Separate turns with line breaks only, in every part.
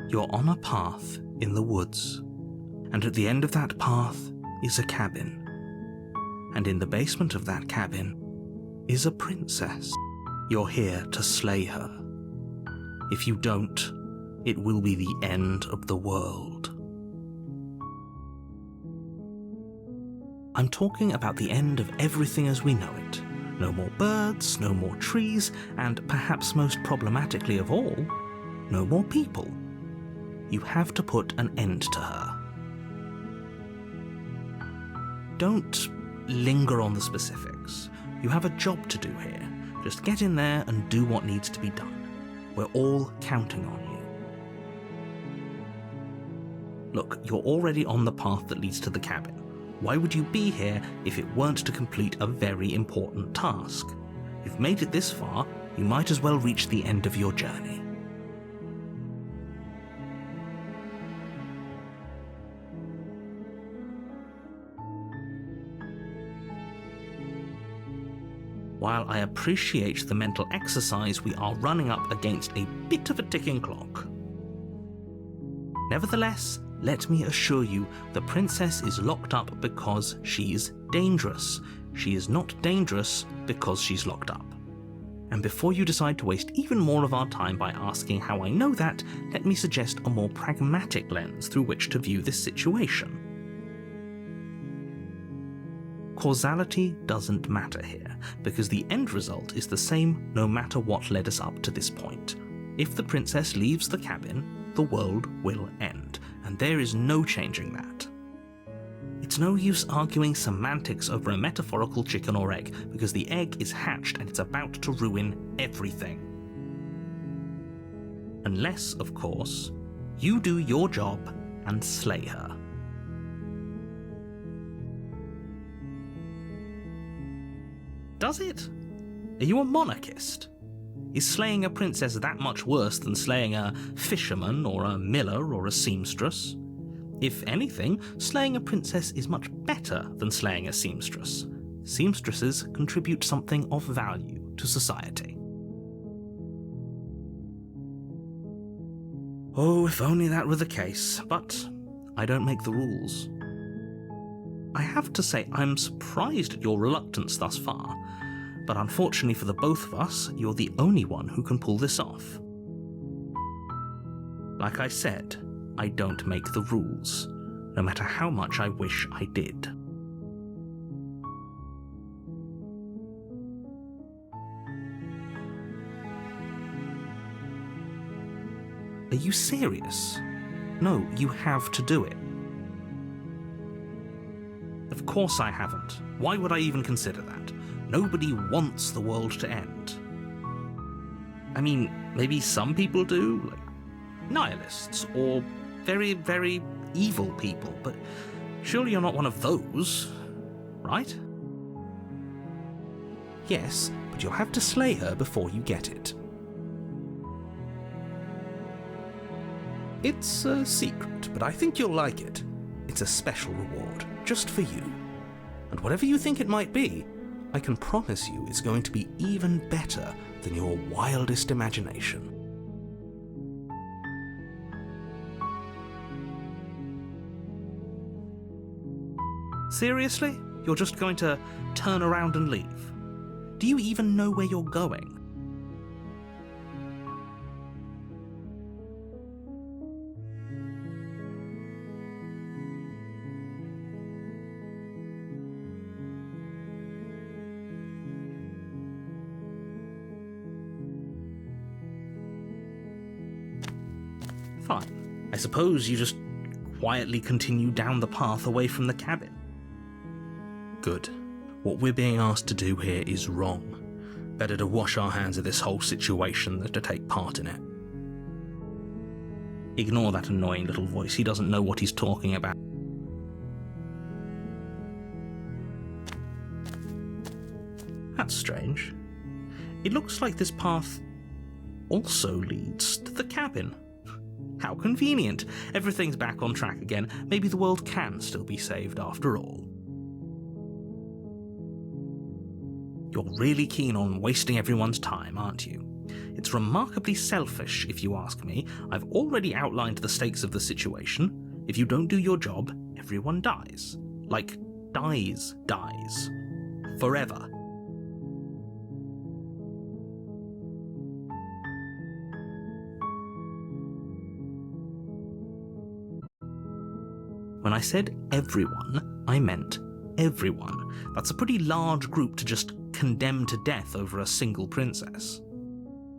You're on a path in the woods, and at the end of that path is a cabin. And in the basement of that cabin is a princess. You're here to slay her. If you don't, it will be the end of the world. I'm talking about the end of everything as we know it. No more birds, no more trees, and perhaps most problematically of all, no more people. You have to put an end to her. Don't linger on the specifics. You have a job to do here. Just get in there and do what needs to be done. We're all counting on you. Look, you're already on the path that leads to the cabin. Why would you be here if it weren't to complete a very important task? You've made it this far, you might as well reach the end of your journey. While I appreciate the mental exercise, we are running up against a bit of a ticking clock. Nevertheless, let me assure you, the princess is locked up because she's dangerous. She is not dangerous because she's locked up. And before you decide to waste even more of our time by asking how I know that, let me suggest a more pragmatic lens through which to view this situation. Causality doesn't matter here, because the end result is the same no matter what led us up to this point. If the princess leaves the cabin, the world will end, and there is no changing that. It's no use arguing semantics over a metaphorical chicken or egg, because the egg is hatched and it's about to ruin everything. Unless, of course, you do your job and slay her. Does it? Are you a monarchist? Is slaying a princess that much worse than slaying a fisherman or a miller or a seamstress? If anything, slaying a princess is much better than slaying a seamstress. Seamstresses contribute something of value to society. Oh, if only that were the case, but I don't make the rules. I have to say I'm surprised at your reluctance thus far, but unfortunately for the both of us, you're the only one who can pull this off. Like I said, I don't make the rules, no matter how much I wish I did. Are you serious? No, you have to do it. Of course I haven't. Why would I even consider that? Nobody wants the world to end. I mean, maybe some people do, like nihilists, or very, very evil people, but surely you're not one of those, right? Yes, but you'll have to slay her before you get it. It's a secret, but I think you'll like it. It's a special reward, just for you. And whatever you think it might be, I can promise you it's going to be even better than your wildest imagination. Seriously? You're just going to turn around and leave? Do you even know where you're going? Fine. I suppose you just quietly continue down the path away from the cabin. Good. What we're being asked to do here is wrong. Better to wash our hands of this whole situation than to take part in it. Ignore that annoying little voice. He doesn't know what he's talking about. That's strange. It looks like this path also leads to the cabin. How convenient. Everything's back on track again. Maybe the world can still be saved after all. You're really keen on wasting everyone's time, aren't you? It's remarkably selfish, if you ask me. I've already outlined the stakes of the situation. If you don't do your job, everyone dies. Like, dies. Forever. When I said everyone, I meant everyone. That's a pretty large group to just condemn to death over a single princess.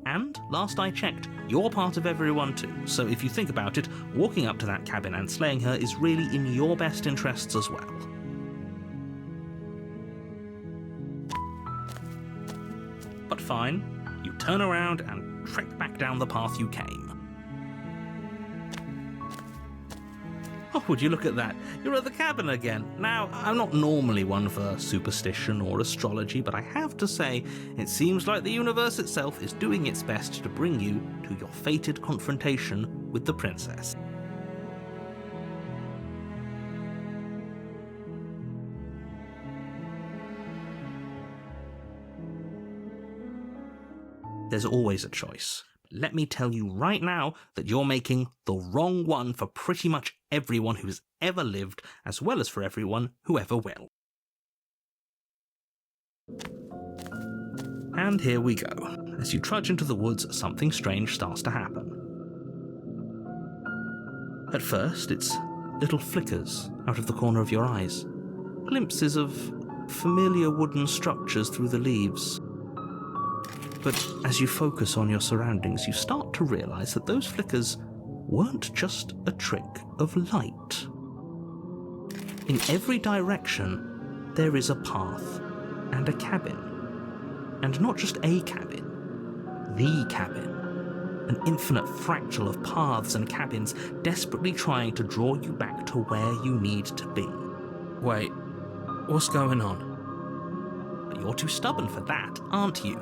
And, last I checked, you're part of everyone too, so if you think about it, walking up to that cabin and slaying her is really in your best interests as well. But fine, you turn around and trek back down the path you came. Oh, would you look at that? You're at the cabin again. Now, I'm not normally one for superstition or astrology, but I have to say, it seems like the universe itself is doing its best to bring you to your fated confrontation with the princess. There's always a choice. Let me tell you right now that you're making the wrong one for pretty much everyone who's ever lived, as well as for everyone who ever will. And here we go. As you trudge into the woods, something strange starts to happen. At first, it's little flickers out of the corner of your eyes, glimpses of familiar wooden structures through the leaves. But as you focus on your surroundings, you start to realize that those flickers weren't just a trick of light. In every direction, there is a path and a cabin. And not just a cabin, the cabin. An infinite fractal of paths and cabins desperately trying to draw you back to where you need to be. Wait, what's going on? But you're too stubborn for that, aren't you?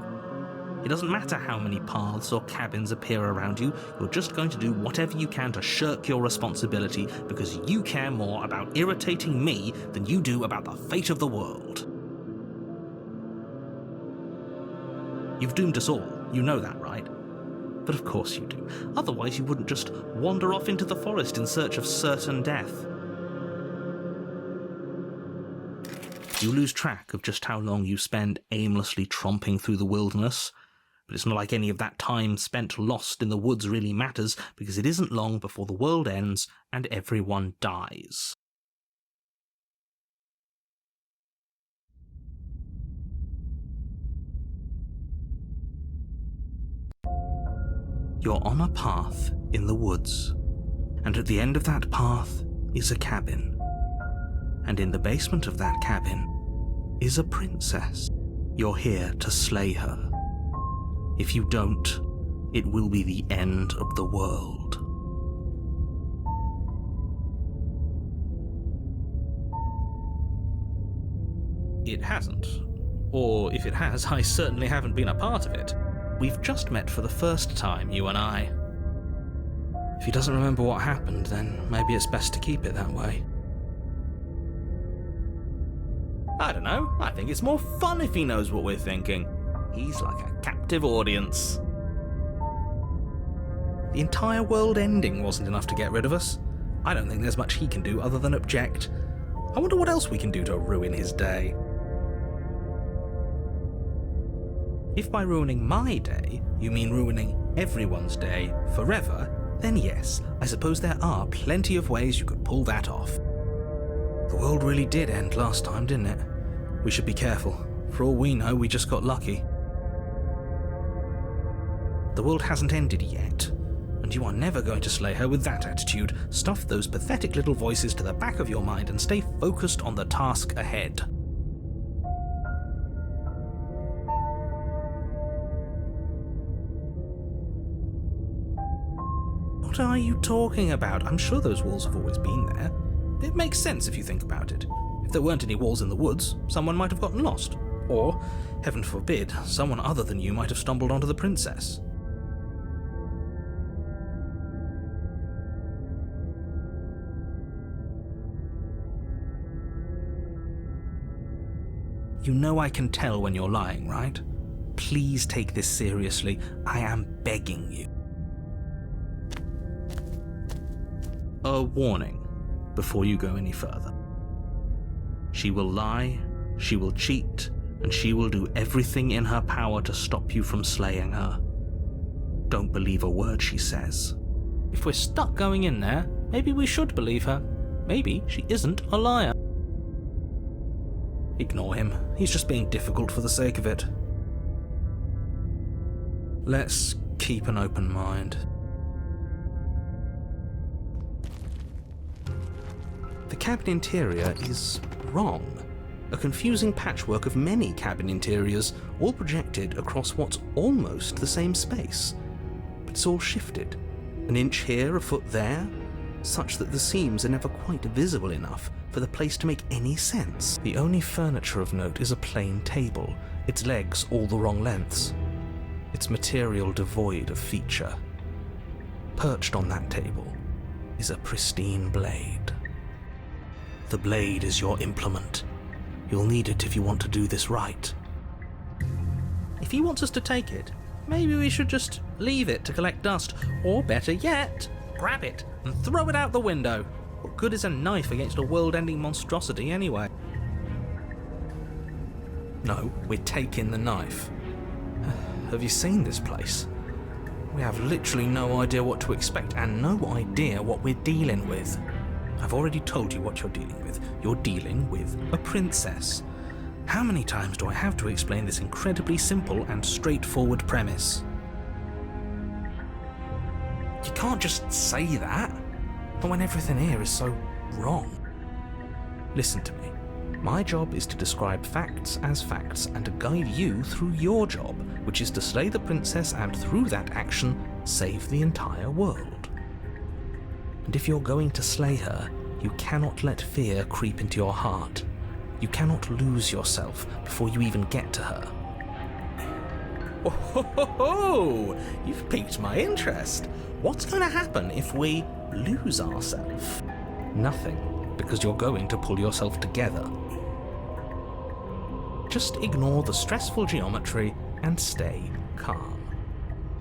It doesn't matter how many paths or cabins appear around you, you're just going to do whatever you can to shirk your responsibility because you care more about irritating me than you do about the fate of the world. You've doomed us all, you know that, right? But of course you do. Otherwise you wouldn't just wander off into the forest in search of certain death. You lose track of just how long you spend aimlessly tromping through the wilderness. But it's not like any of that time spent lost in the woods really matters, because it isn't long before the world ends and everyone dies. You're on a path in the woods, and at the end of that path is a cabin. And in the basement of that cabin is a princess. You're here to slay her. If you don't, it will be the end of the world. It hasn't. Or if it has, I certainly haven't been a part of it. We've just met for the first time, you and I. If he doesn't remember what happened, then maybe it's best to keep it that way. I don't know. I think it's more fun if he knows what we're thinking. He's like a captive audience. The entire world ending wasn't enough to get rid of us. I don't think there's much he can do other than object. I wonder what else we can do to ruin his day. If by ruining my day, you mean ruining everyone's day forever, then yes, I suppose there are plenty of ways you could pull that off. The world really did end last time, didn't it? We should be careful. For all we know, we just got lucky. The world hasn't ended yet, and you are never going to slay her with that attitude. Stuff those pathetic little voices to the back of your mind and stay focused on the task ahead. What are you talking about? I'm sure those walls have always been there. It makes sense if you think about it. If there weren't any walls in the woods, someone might have gotten lost. Or, heaven forbid, someone other than you might have stumbled onto the princess. You know I can tell when you're lying, right? Please take this seriously. I am begging you. A warning before you go any further. She will lie, she will cheat, and she will do everything in her power to stop you from slaying her. Don't believe a word she says. If we're stuck going in there, maybe we should believe her. Maybe she isn't a liar. Ignore him. He's just being difficult for the sake of it. Let's keep an open mind. The cabin interior is wrong. A confusing patchwork of many cabin interiors, all projected across what's almost the same space. But it's all shifted. An inch here, a foot there, such that the seams are never quite visible enough for the place to make any sense. The only furniture of note is a plain table, its legs all the wrong lengths, its material devoid of feature. Perched on that table is a pristine blade. The blade is your implement. You'll need it if you want to do this right. If he wants us to take it, maybe we should just leave it to collect dust, or better yet, grab it and throw it out the window. What good is a knife against a world-ending monstrosity anyway? No, we're taking the knife. Have you seen this place? We have literally no idea what to expect and no idea what we're dealing with. I've already told you what you're dealing with. You're dealing with a princess. How many times do I have to explain this incredibly simple and straightforward premise? You can't just say that, but when everything here is so wrong. Listen to me. My job is to describe facts as facts and to guide you through your job, which is to slay the princess and through that action, save the entire world. And if you're going to slay her, you cannot let fear creep into your heart. You cannot lose yourself before you even get to her. Oh, ho, ho, ho. You've piqued my interest. What's going to happen if we lose ourselves? Nothing, because you're going to pull yourself together. Just ignore the stressful geometry and stay calm.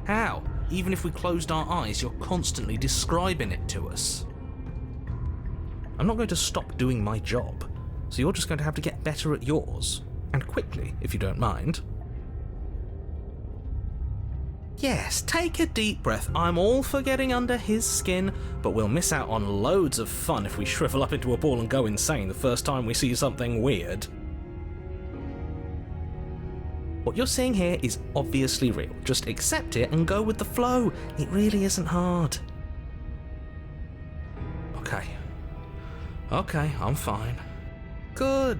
How? Even if we closed our eyes, you're constantly describing it to us. I'm not going to stop doing my job, so you're just going to have to get better at yours. And quickly, if you don't mind. Yes, take a deep breath. I'm all for getting under his skin, but we'll miss out on loads of fun if we shrivel up into a ball and go insane the first time we see something weird. What you're seeing here is obviously real. Just accept it and go with the flow. It really isn't hard. Okay, I'm fine. Good.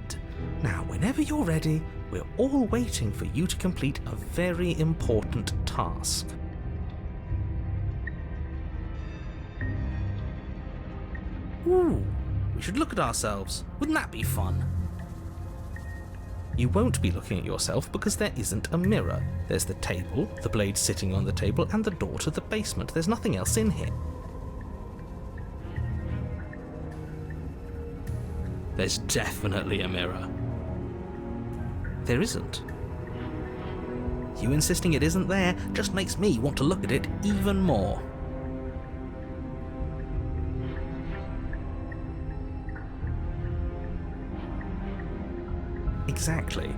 Now, whenever you're ready, we're all waiting for you to complete a very important task. Ooh, we should look at ourselves. Wouldn't that be fun? You won't be looking at yourself because there isn't a mirror. There's the table, the blade sitting on the table, and the door to the basement. There's nothing else in here. There's definitely a mirror. There isn't. You insisting it isn't there just makes me want to look at it even more. Exactly.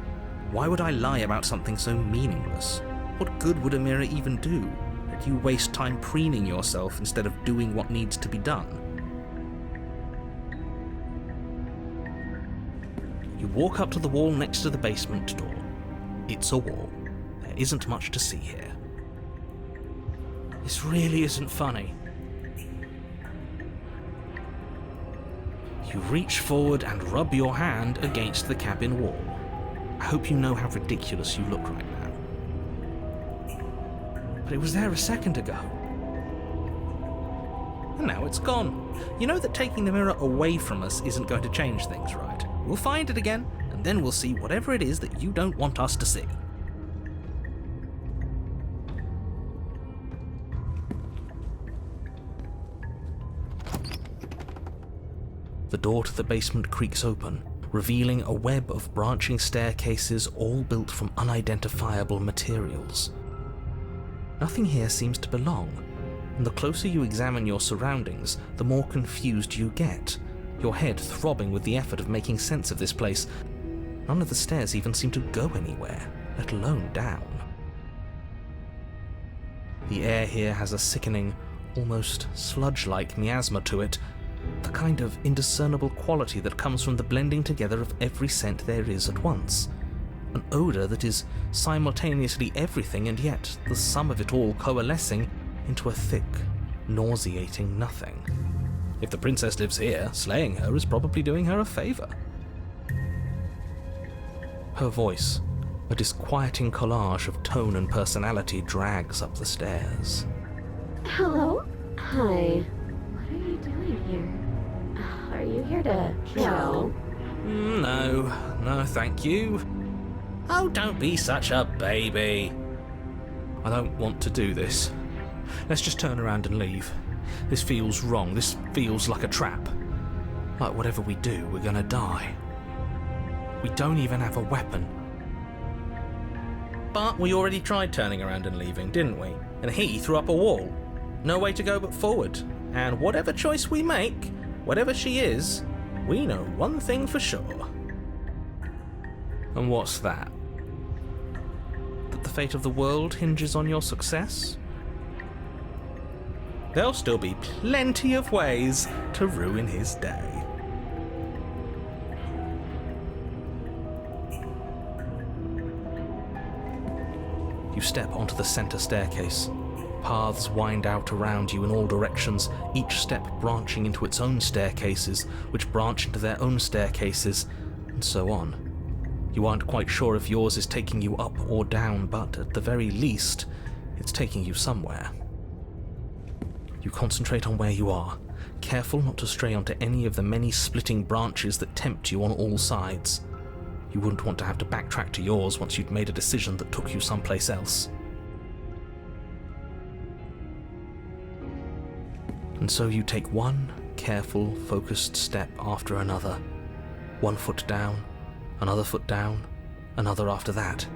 Why would I lie about something so meaningless? What good would a mirror even do? That you waste time preening yourself instead of doing what needs to be done? You walk up to the wall next to the basement door. It's a wall. There isn't much to see here. This really isn't funny. You reach forward and rub your hand against the cabin wall. I hope you know how ridiculous you look right now. But it was there a second ago. And now it's gone. You know that taking the mirror away from us isn't going to change things, right? We'll find it again, and then we'll see whatever it is that you don't want us to see. The door to the basement creaks open, revealing a web of branching staircases all built from unidentifiable materials. Nothing here seems to belong, and the closer you examine your surroundings, the more confused you get, your head throbbing with the effort of making sense of this place. None of the stairs even seem to go anywhere, let alone down. The air here has a sickening, almost sludge-like miasma to it, the kind of indiscernible quality that comes from the blending together of every scent there is at once. An odour that is simultaneously everything and yet the sum of it all coalescing into a thick, nauseating nothing. If the princess lives here, slaying her is probably doing her a favour. Her voice, a disquieting collage of tone and personality, drags up the stairs.
Hello? Hi. What are you doing here? Are you here to kill?
No, thank you. Oh, don't be such a baby. I don't want to do this. Let's just turn around and leave. This feels wrong. This feels like a trap. Like whatever we do, we're gonna die. We don't even have a weapon. But we already tried turning around and leaving, didn't we? And he threw up a wall. No way to go but forward. And whatever choice we make, whatever she is, we know one thing for sure. And what's that? That the fate of the world hinges on your success? There'll still be plenty of ways to ruin his day. You step onto the center staircase. Paths wind out around you in all directions, each step branching into its own staircases, which branch into their own staircases, and so on. You aren't quite sure if yours is taking you up or down, but at the very least, it's taking you somewhere. You concentrate on where you are, careful not to stray onto any of the many splitting branches that tempt you on all sides. You wouldn't want to have to backtrack to yours once you'd made a decision that took you someplace else. And so you take one careful, focused step after another. 1 foot down, another foot down, another after that.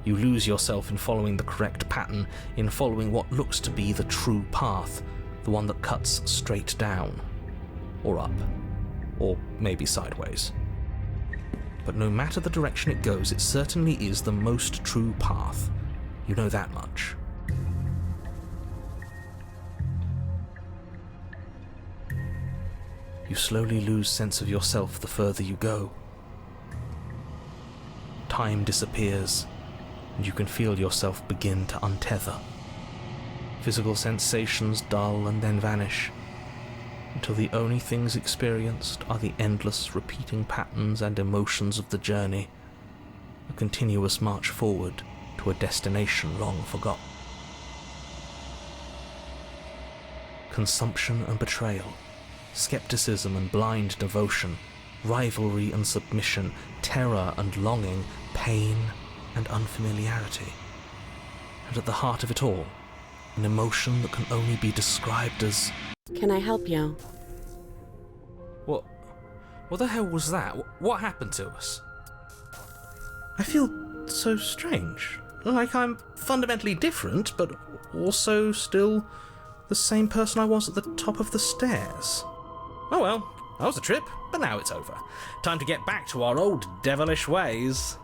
You lose yourself in following the correct pattern, in following what looks to be the true path, the one that cuts straight down, or up, or maybe sideways. But no matter the direction it goes, it certainly is the most true path. You know that much. You slowly lose sense of yourself the further you go. Time disappears, and you can feel yourself begin to untether. Physical sensations dull and then vanish, until the only things experienced are the endless repeating patterns and emotions of the journey, a continuous march forward to a destination long forgotten. Consumption and betrayal, skepticism and blind devotion, rivalry and submission, terror and longing, pain and unfamiliarity. And at the heart of it all, an emotion that can only be described as...
Can I help you?
What the hell was that? What happened to us? I feel so strange. Like I'm fundamentally different, but also still the same person I was at the top of the stairs. Oh well, that was a trip, but now it's over. Time to get back to our old devilish ways.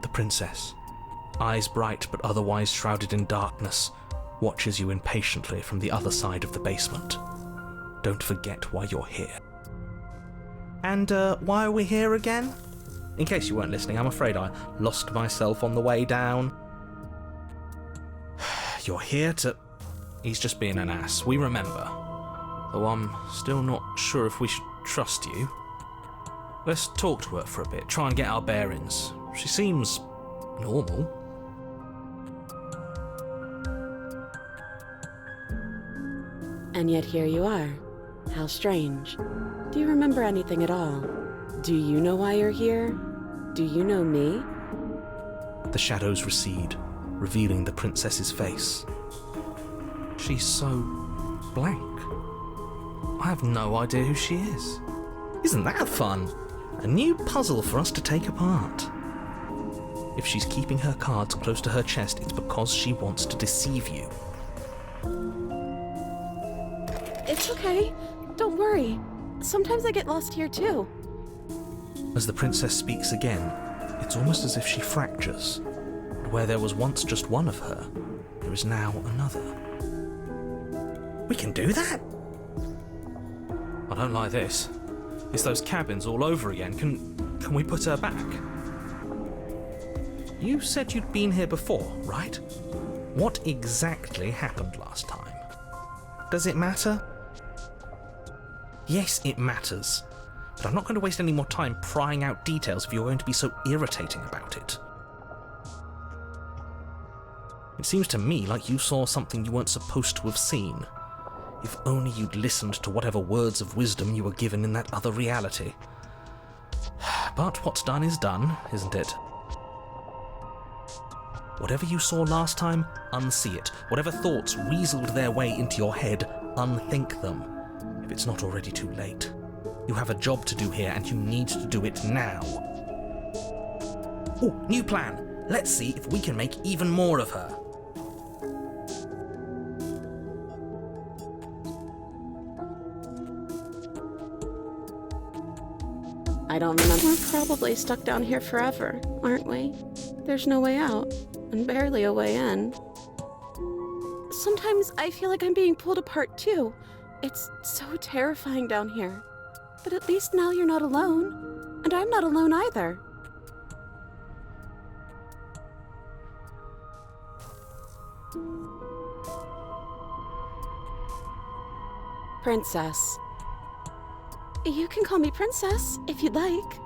The princess, eyes bright but otherwise shrouded in darkness, watches you impatiently from the other side of the basement. Don't forget why you're here. And why are we here again? In case you weren't listening, I'm afraid I lost myself on the way down. You're here to... He's just being an ass, we remember. Though I'm still not sure if we should trust you. Let's talk to her for a bit, try and get our bearings. She seems normal.
And yet here you are. How strange. Do you remember anything at all? Do you know why you're here? Do you know me?
The shadows recede, revealing the princess's face. She's so blank. I have no idea who she is. Isn't that fun? A new puzzle for us to take apart. If she's keeping her cards close to her chest, it's because she wants to deceive you.
It's okay. Don't worry. Sometimes I get lost here too.
As the princess speaks again, it's almost as if she fractures. And where there was once just one of her, there is now another. We can do that? I don't like this. It's those cabins all over again. Can we put her back? You said you'd been here before, right? What exactly happened last time? Does it matter? Yes, it matters. But I'm not going to waste any more time prying out details if you're going to be so irritating about it. It seems to me like you saw something you weren't supposed to have seen. If only you'd listened to whatever words of wisdom you were given in that other reality. But what's done is done, isn't it? Whatever you saw last time, unsee it. Whatever thoughts weaseled their way into your head, unthink them. If it's not already too late. You have a job to do here, and you need to do it now. Oh, new plan. Let's see if we can make even more of her.
I don't remember. We're probably stuck down here forever, aren't we? There's no way out, and barely a way in. Sometimes I feel like I'm being pulled apart too. It's so terrifying down here. But at least now you're not alone. And I'm not alone either. Princess. You can call me Princess, if you'd like.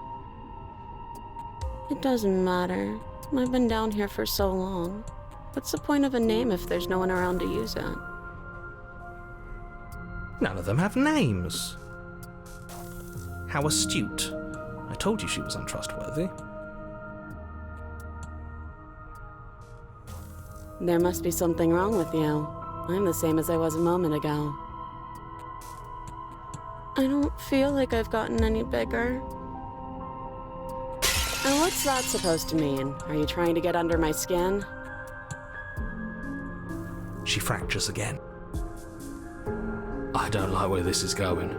It doesn't matter. I've been down here for so long. What's the point of a name if there's no one around to use it?
None of them have names. How astute. I told you she was untrustworthy.
There must be something wrong with you. I'm the same as I was a moment ago. I don't feel like I've gotten any bigger. And what's that supposed to mean? Are you trying to get under my skin?
She fractures again. I don't like where this is going.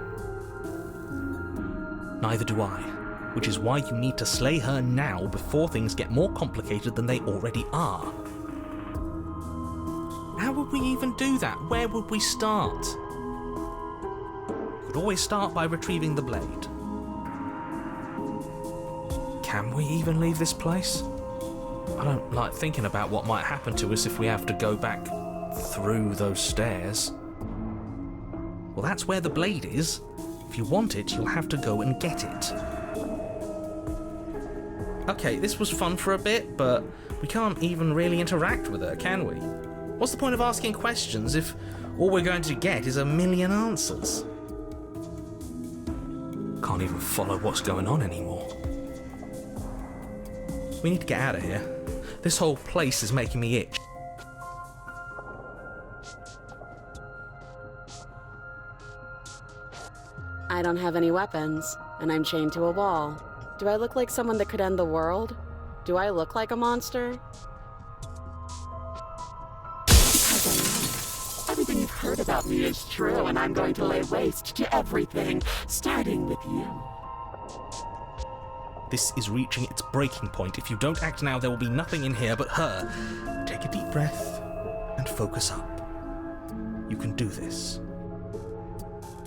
Neither do I, which is why you need to slay her now before things get more complicated than they already are. How would we even do that? Where would we start? Could always start by retrieving the blade. Can we even leave this place? I don't like thinking about what might happen to us if we have to go back through those stairs. Well, that's where the blade is. If you want it, you'll have to go and get it. Okay, this was fun for a bit, but we can't even really interact with her, can we? What's the point of asking questions if all we're going to get is a million answers? Can't even follow what's going on anymore. We need to get out of here. This whole place is making me itch.
I don't have any weapons, and I'm chained to a wall. Do I look like someone that could end the world? Do I look like a monster?
Everything you've heard about me is true, and I'm going to lay waste to everything, starting with you.
This is reaching its breaking point. If you don't act now, there will be nothing in here but her. Take a deep breath and focus up. You can do this.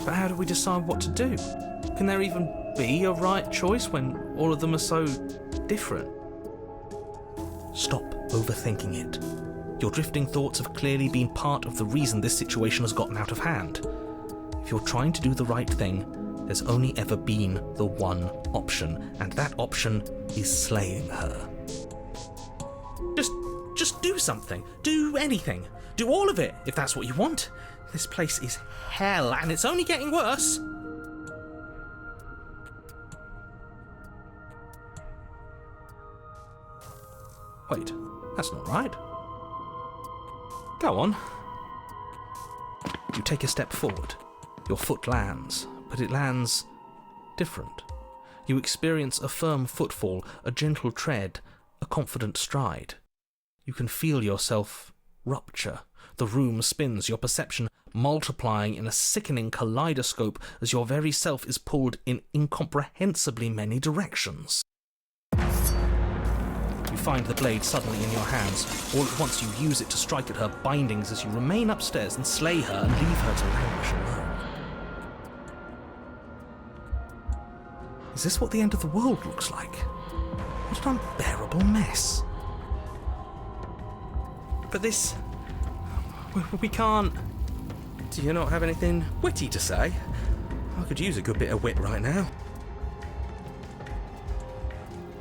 But how do we decide what to do? Can there even be a right choice when all of them are so different? Stop overthinking it. Your drifting thoughts have clearly been part of the reason this situation has gotten out of hand. If you're trying to do the right thing, there's only ever been the one option, and that option is slaying her. Just do something. Do anything. Do all of it, if that's what you want. This place is hell, and it's only getting worse. Wait, that's not right. Go on. You take a step forward. Your foot lands, but it lands different. You experience a firm footfall, a gentle tread, a confident stride. You can feel yourself rupture. The room spins, your perception multiplying in a sickening kaleidoscope as your very self is pulled in incomprehensibly many directions. You find the blade suddenly in your hands. All at once you use it to strike at her bindings as you remain upstairs and slay her and leave her to languish alone. Is this what the end of the world looks like? What an unbearable mess. But this... we can't... Do you not have anything witty to say? I could use a good bit of wit right now.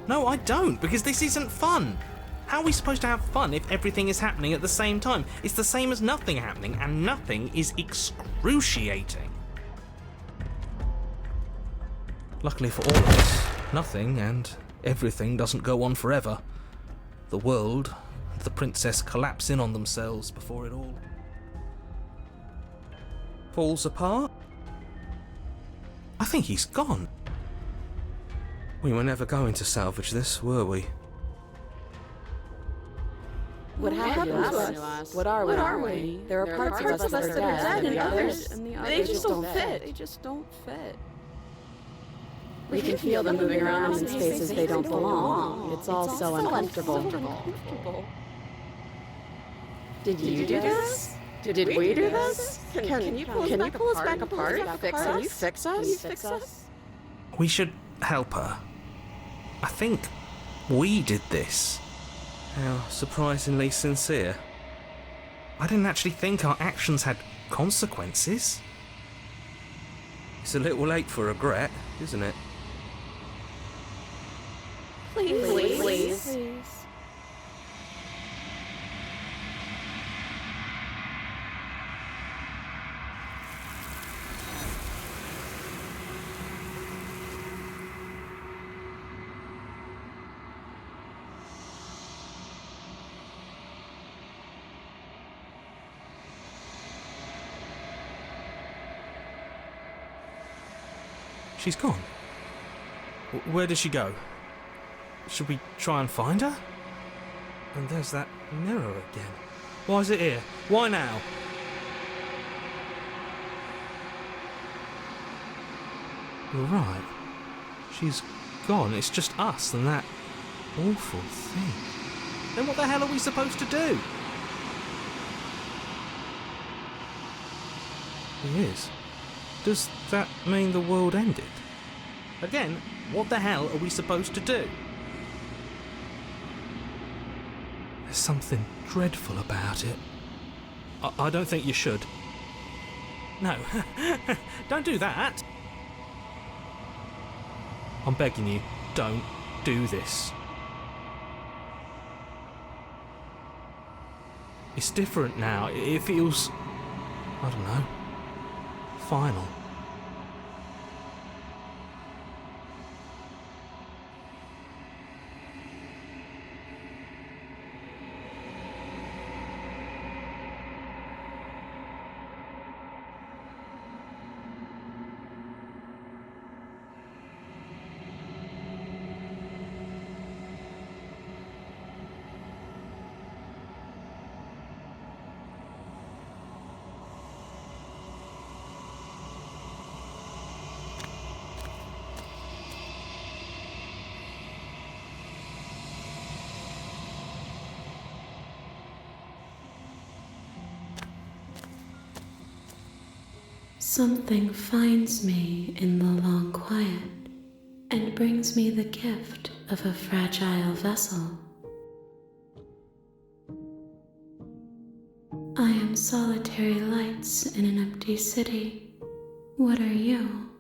No, I don't, because this isn't fun. How are we supposed to have fun if everything is happening at the same time? It's the same as nothing happening, and nothing is excruciating. Luckily for all of us, nothing and everything doesn't go on forever. The world and the princess collapse in on themselves before it all falls apart. I think he's gone. We were never going to salvage this, were we?
What happened to us? What are we? There are parts of us that are dead, and others, they just don't fit. We can feel them moving around in spaces they don't belong. It's all so uncomfortable. Did you do this? Did we do this? Can you pull us back apart? Can you fix us?
We should help her. I think we did this. How surprisingly sincere. I didn't actually think our actions had consequences. It's a little late for regret, isn't it?
Please.
She's gone. Where did she go? Should we try and find her? And there's that mirror again. Why is it here? Why now? You're right. She's gone. It's just us and that awful thing. Then what the hell are we supposed to do? He is. Does that mean the world ended? Again, what the hell are we supposed to do? There's something dreadful about it. I don't think you should. No, don't do that. I'm begging you, don't do this. It's different now. It feels... I don't know. Final.
Something finds me in the long quiet and brings me the gift of a fragile vessel. I am solitary lights in an empty city. What are you?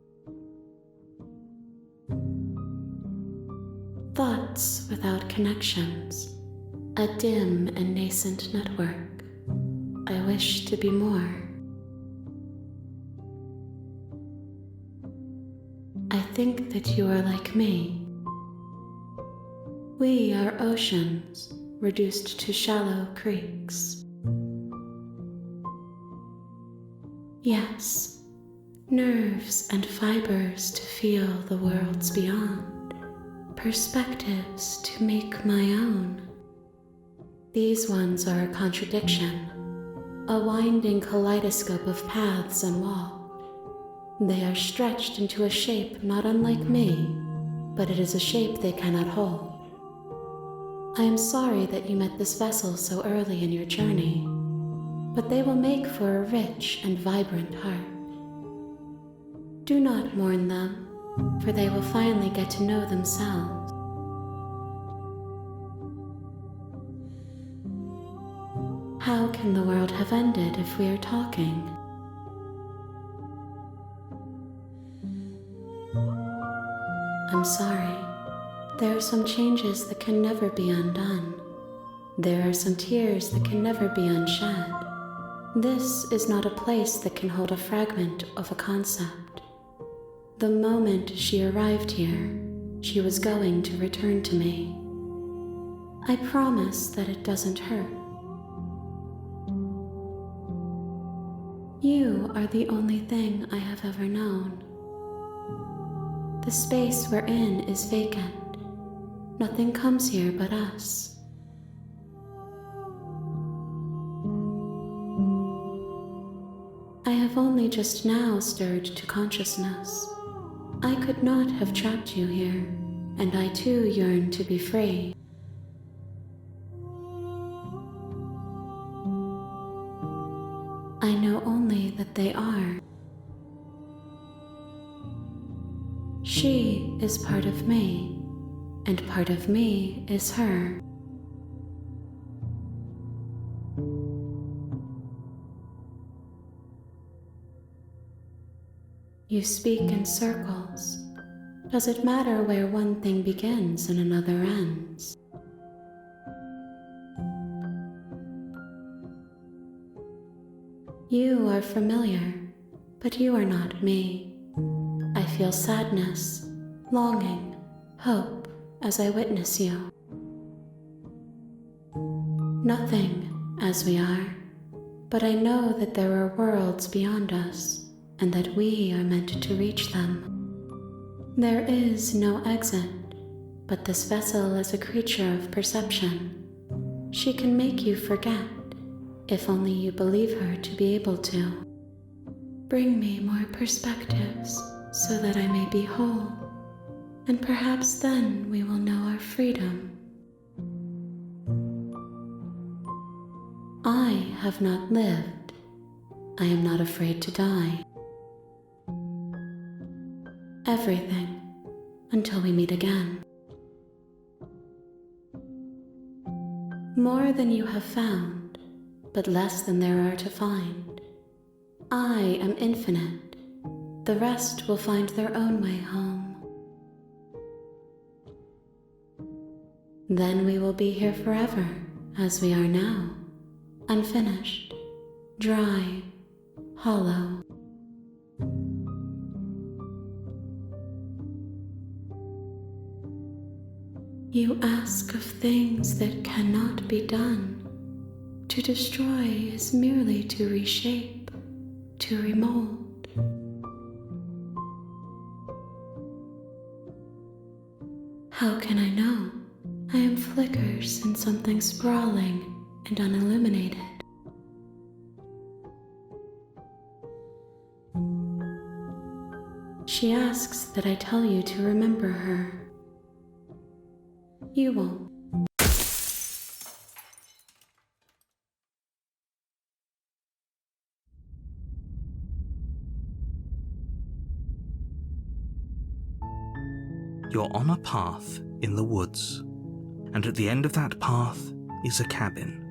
Thoughts without connections, a dim and nascent network. I wish to be more. I think that you are like me. We are oceans reduced to shallow creeks. Yes, nerves and fibers to feel the worlds beyond, perspectives to make my own. These ones are a contradiction, a winding kaleidoscope of paths and walls. They are stretched into a shape not unlike me, but it is a shape they cannot hold. I am sorry that you met this vessel so early in your journey, but they will make for a rich and vibrant heart. Do not mourn them, for they will finally get to know themselves. How can the world have ended if we are talking? I'm sorry. There are some changes that can never be undone. There are some tears that can never be unshed. This is not a place that can hold a fragment of a concept. The moment she arrived here, she was going to return to me. I promise that it doesn't hurt. You are the only thing I have ever known. The space we're in is vacant. Nothing comes here but us. I have only just now stirred to consciousness. I could not have trapped you here, and I too yearn to be free. I know only that they are. She is part of me, and part of me is her. You speak in circles. Does it matter where one thing begins and another ends? You are familiar, but you are not me. I feel sadness, longing, hope as I witness you. Nothing as we are, but I know that there are worlds beyond us, and that we are meant to reach them. There is no exit, but this vessel is a creature of perception. She can make you forget, if only you believe her to be able to. Bring me more perspectives, so that I may be whole, and perhaps then we will know our freedom. I have not lived. I am not afraid to die. Everything, until we meet again. More than you have found, but less than there are to find. I am infinite. The rest will find their own way home. Then we will be here forever, as we are now, unfinished, dry, hollow. You ask of things that cannot be done. To destroy is merely to reshape, to remold. How can I know? I am flickers in something sprawling and unilluminated. She asks that I tell you to remember her. You won't.
You're on a path in the woods, and at the end of that path is a cabin.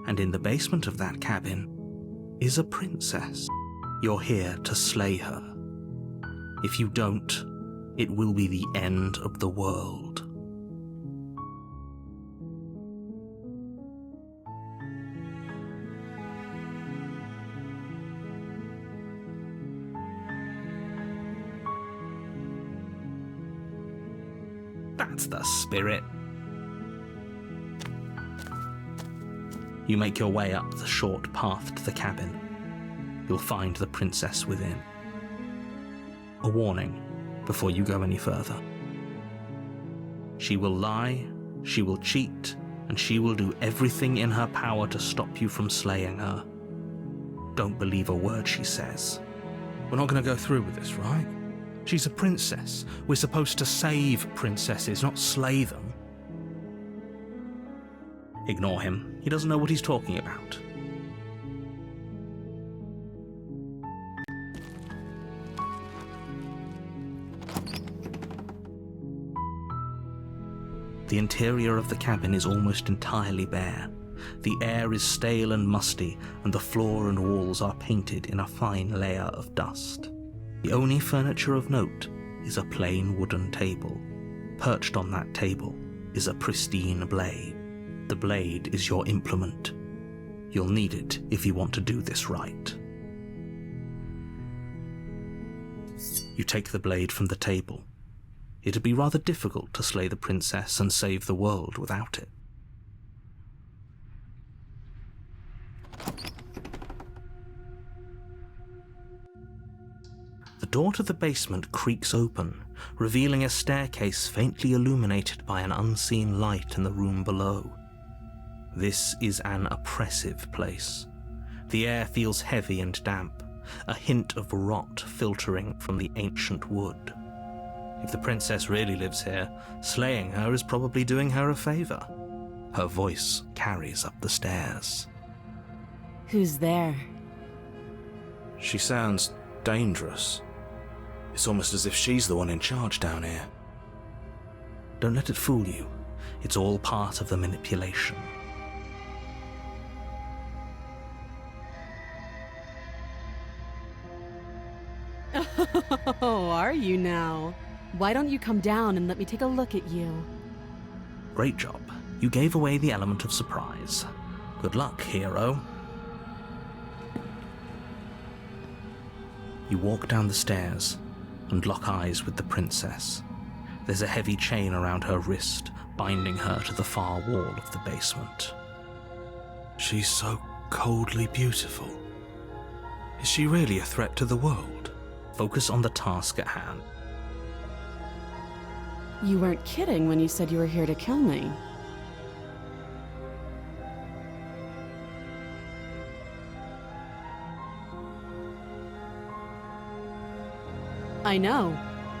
And in the basement of that cabin is a princess. You're here to slay her. If you don't, it will be the end of the world. That's the spirit. You make your way up the short path to the cabin. You'll find the princess within. a warning before you go any further. She will lie, she will cheat, and she will do everything in her power to stop you from slaying her. Don't believe a word she says. We're not going to go through with this, right? She's a princess. We're supposed to save princesses, not slay them. Ignore him. He doesn't know what he's talking about. The interior of the cabin is almost entirely bare. The air is stale and musty, and the floor and walls are painted in a fine layer of dust. The only furniture of note is a plain wooden table. Perched on that table is a pristine blade. The blade is your implement. You'll need it if you want to do this right. You take the blade from the table. It'd be rather difficult to slay the princess and save the world without it. The door to the basement creaks open, revealing a staircase faintly illuminated by an unseen light in the room below. This is an oppressive place. The air feels heavy and damp, a hint of rot filtering from the ancient wood. If the princess really lives here, slaying her is probably doing her a favor. Her voice carries up the stairs.
Who's there?
She sounds dangerous. It's almost as if she's the one in charge down here. Don't let it fool you. It's all part of the manipulation.
Oh, are you now? Why don't you come down and let me take a look at you?
Great job. You gave away the element of surprise. Good luck, hero. You walk down the stairs and lock eyes with the princess. There's a heavy chain around her wrist, binding her to the far wall of the basement. She's so coldly beautiful. Is she really a threat to the world? Focus on the task at hand.
You weren't kidding when you said you were here to kill me. I know.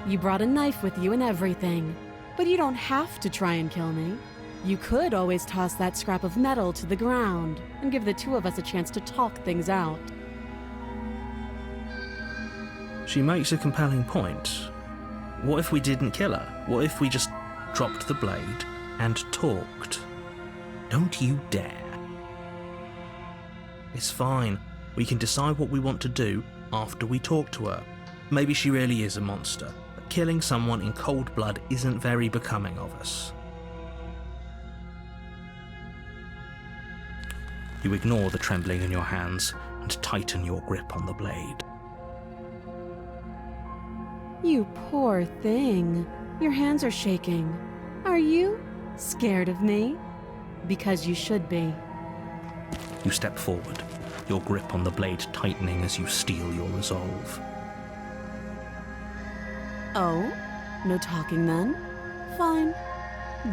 You brought a knife with you and everything. But you don't have to try and kill me. You could always toss that scrap of metal to the ground and give the two of us a chance to talk things out.
She makes a compelling point. What if we didn't kill her? What if we just dropped the blade and talked? Don't you dare. It's fine. We can decide what we want to do after we talk to her. Maybe she really is a monster, but killing someone in cold blood isn't very becoming of us. You ignore the trembling in your hands and tighten your grip on the blade.
You poor thing. Your hands are shaking. Are you scared of me? Because you should be.
You step forward, your grip on the blade tightening as you steel your resolve.
Oh? No talking then? Fine.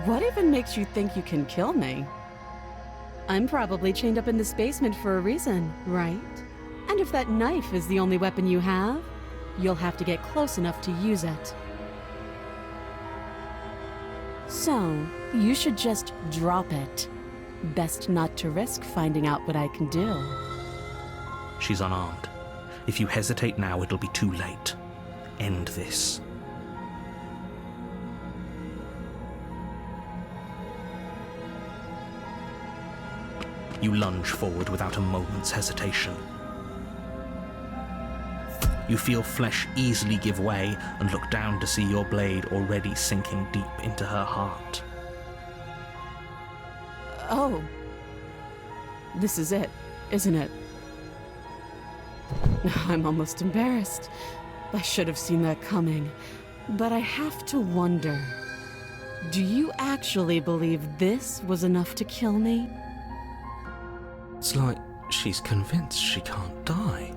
What even makes you think you can kill me? I'm probably chained up in this basement for a reason, right? And if that knife is the only weapon you have, you'll have to get close enough to use it. So, you should just drop it. Best not to risk finding out what I can do.
She's unarmed. If you hesitate now, it'll be too late. End this. You lunge forward without a moment's hesitation. You feel flesh easily give way and look down to see your blade already sinking deep into her heart.
Oh. This is it, isn't it? I'm almost embarrassed. I should have seen that coming. But I have to wonder, do you actually believe this was enough to kill me?
It's like she's convinced she can't die.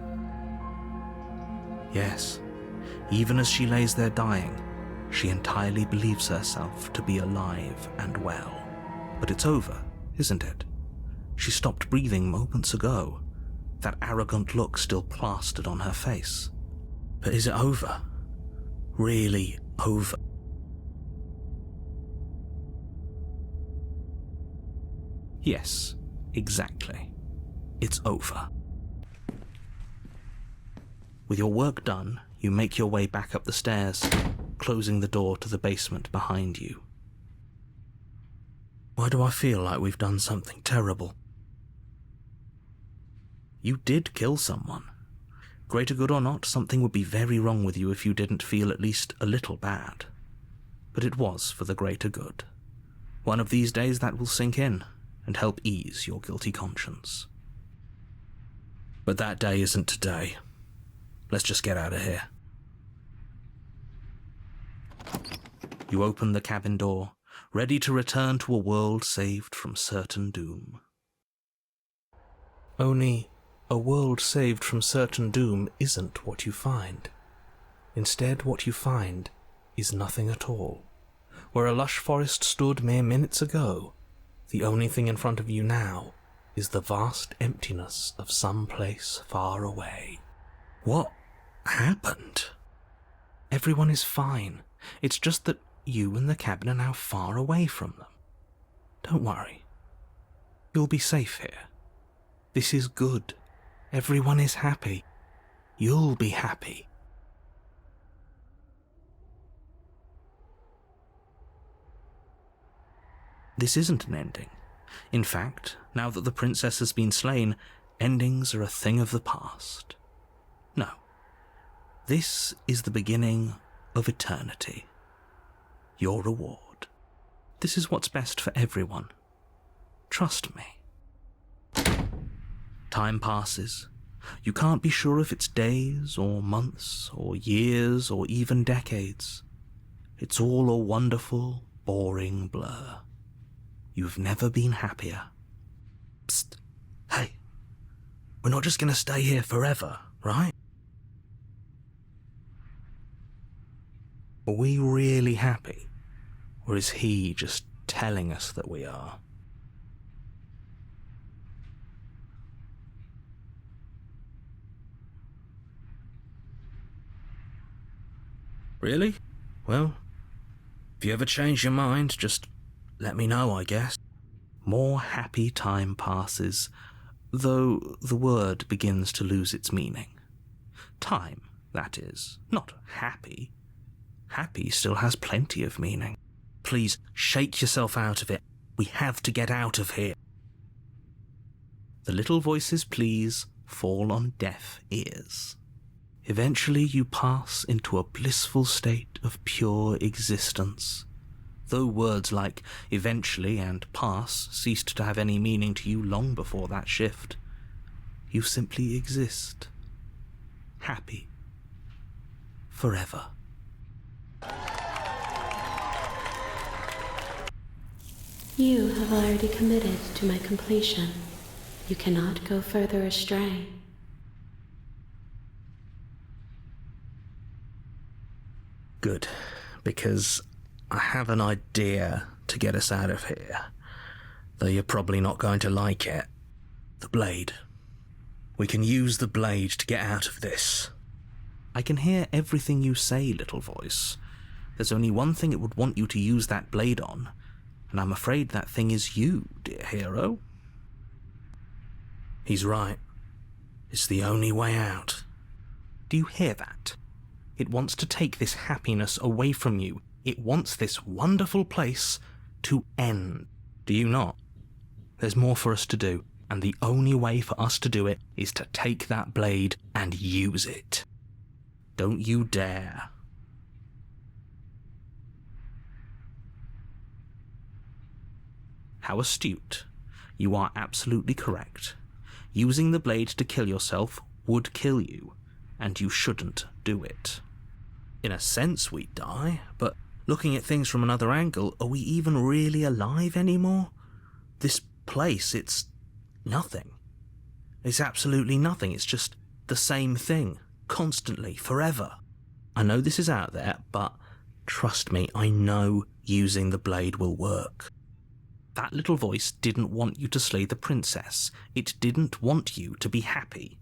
Yes, Even as she lays there dying, she entirely believes herself to be alive and well. But it's over, isn't it? She stopped breathing moments ago, that arrogant look still plastered on her face. But is it over? Really over? Yes, exactly. It's over. With your work done, you make your way back up the stairs, closing the door to the basement behind you. Why do I feel like we've done something terrible? You did kill someone. Greater good or not, something would be very wrong with you if you didn't feel at least a little bad. But it was for the greater good. One of these days that will sink in and help ease your guilty conscience. But that day isn't today. Let's just get out of here. You open the cabin door, ready to return to a world saved from certain doom. Only, a world saved from certain doom isn't what you find. Instead, what you find is nothing at all. Where a lush forest stood mere minutes ago, the only thing in front of you now is the vast emptiness of some place far away. What happened? Everyone is fine. It's just that you and the cabin are now far away from them. Don't worry. You'll be safe here. This is good. Everyone is happy. You'll be happy. This isn't an ending. In fact, now that the princess has been slain, endings are a thing of the past. No. This is the beginning of eternity. Your reward. This is what's best for everyone. Trust me. Time passes. You can't be sure if it's days or months or years or even decades. It's all a wonderful, boring blur. You've never been happier. Psst. Hey. We're not just going to stay here forever, right? Are we really happy? Or is he just telling us that we are? Really? Well, if you ever change your mind, just let me know, I guess. More happy time passes, though the word begins to lose its meaning. Time, that is, not happy. Happy still has plenty of meaning. Please, shake yourself out of it. We have to get out of here. The little voice's pleas fall on deaf ears. Eventually you pass into a blissful state of pure existence. Though words like eventually and pass ceased to have any meaning to you long before that shift, you simply exist. Happy. Forever.
You have already committed to my completion. You cannot go further astray.
Good, because I have an idea to get us out of here, though you're probably not going to like it. The blade. We can use the blade to get out of this. I can hear everything you say, little voice. There's only one thing it would want you to use that blade on, and I'm afraid that thing is you, dear hero. He's right. It's the only way out. Do you hear that? It wants to take this happiness away from you. It wants this wonderful place to end. Do you not? There's more for us to do, and the only way for us to do it is to take that blade and use it. Don't you dare. How astute. You are absolutely correct. Using the blade to kill yourself would kill you, and you shouldn't do it. In a sense, we die, but looking at things from another angle, are we even really alive anymore? This place, it's nothing. It's absolutely nothing. It's just the same thing, constantly, forever. I know this is out there, but trust me, I know using the blade will work. That little voice didn't want you to slay the princess. It didn't want you to be happy.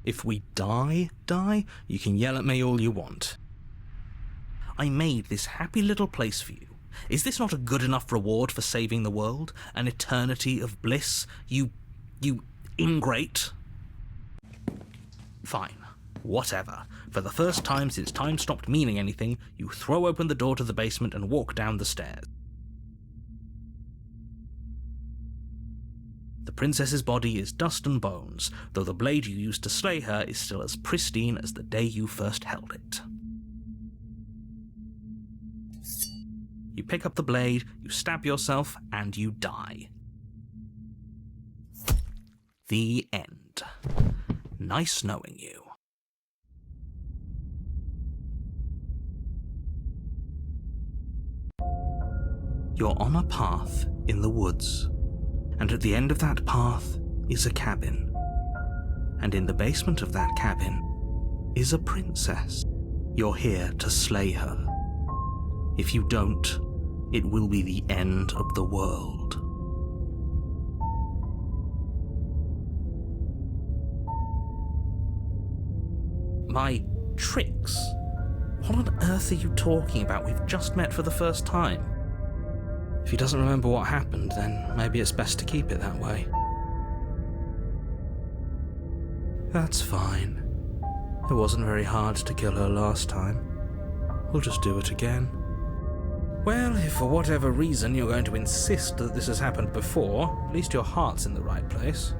If we die, you can yell at me all you want. I made this happy little place for you. Is this not a good enough reward for saving the world? An eternity of bliss? You ingrate? Fine. Whatever. For the first time since time stopped meaning anything, you throw open the door to the basement and walk down the stairs. The princess's body is dust and bones, though the blade you used to slay her is still as pristine as the day you first held it. You pick up the blade, you stab yourself, and you die. The end. Nice knowing you. You're on a path in the woods, and at the end of that path is a cabin. And in the basement of that cabin is a princess. You're here to slay her. If you don't, it will be the end of the world. My tricks? What on earth are you talking about? We've just met for the first time. If he doesn't remember what happened, then maybe it's best to keep it that way. That's fine. It wasn't very hard to kill her last time. We'll just do it again. Well, if for whatever reason you're going to insist that this has happened before, at least your heart's in the right place.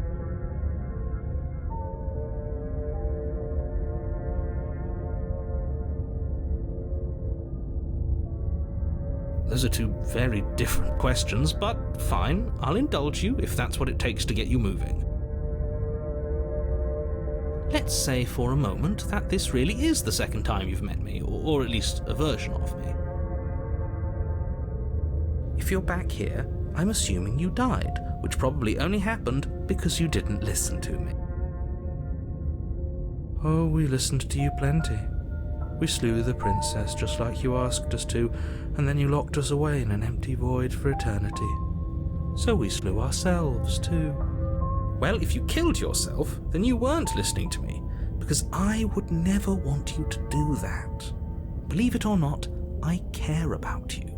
Those are two very different questions, but fine, I'll indulge you if that's what it takes to get you moving. Let's say for a moment that this really is the second time you've met me, or at least a version of me. If you're back here, I'm assuming you died, which probably only happened because you didn't listen to me. Oh, we listened to you plenty. We slew the princess just like you asked us to, and then you locked us away in an empty void for eternity. So we slew ourselves too. Well, if you killed yourself, then you weren't listening to me, because I would never want you to do that. Believe it or not, I care about you.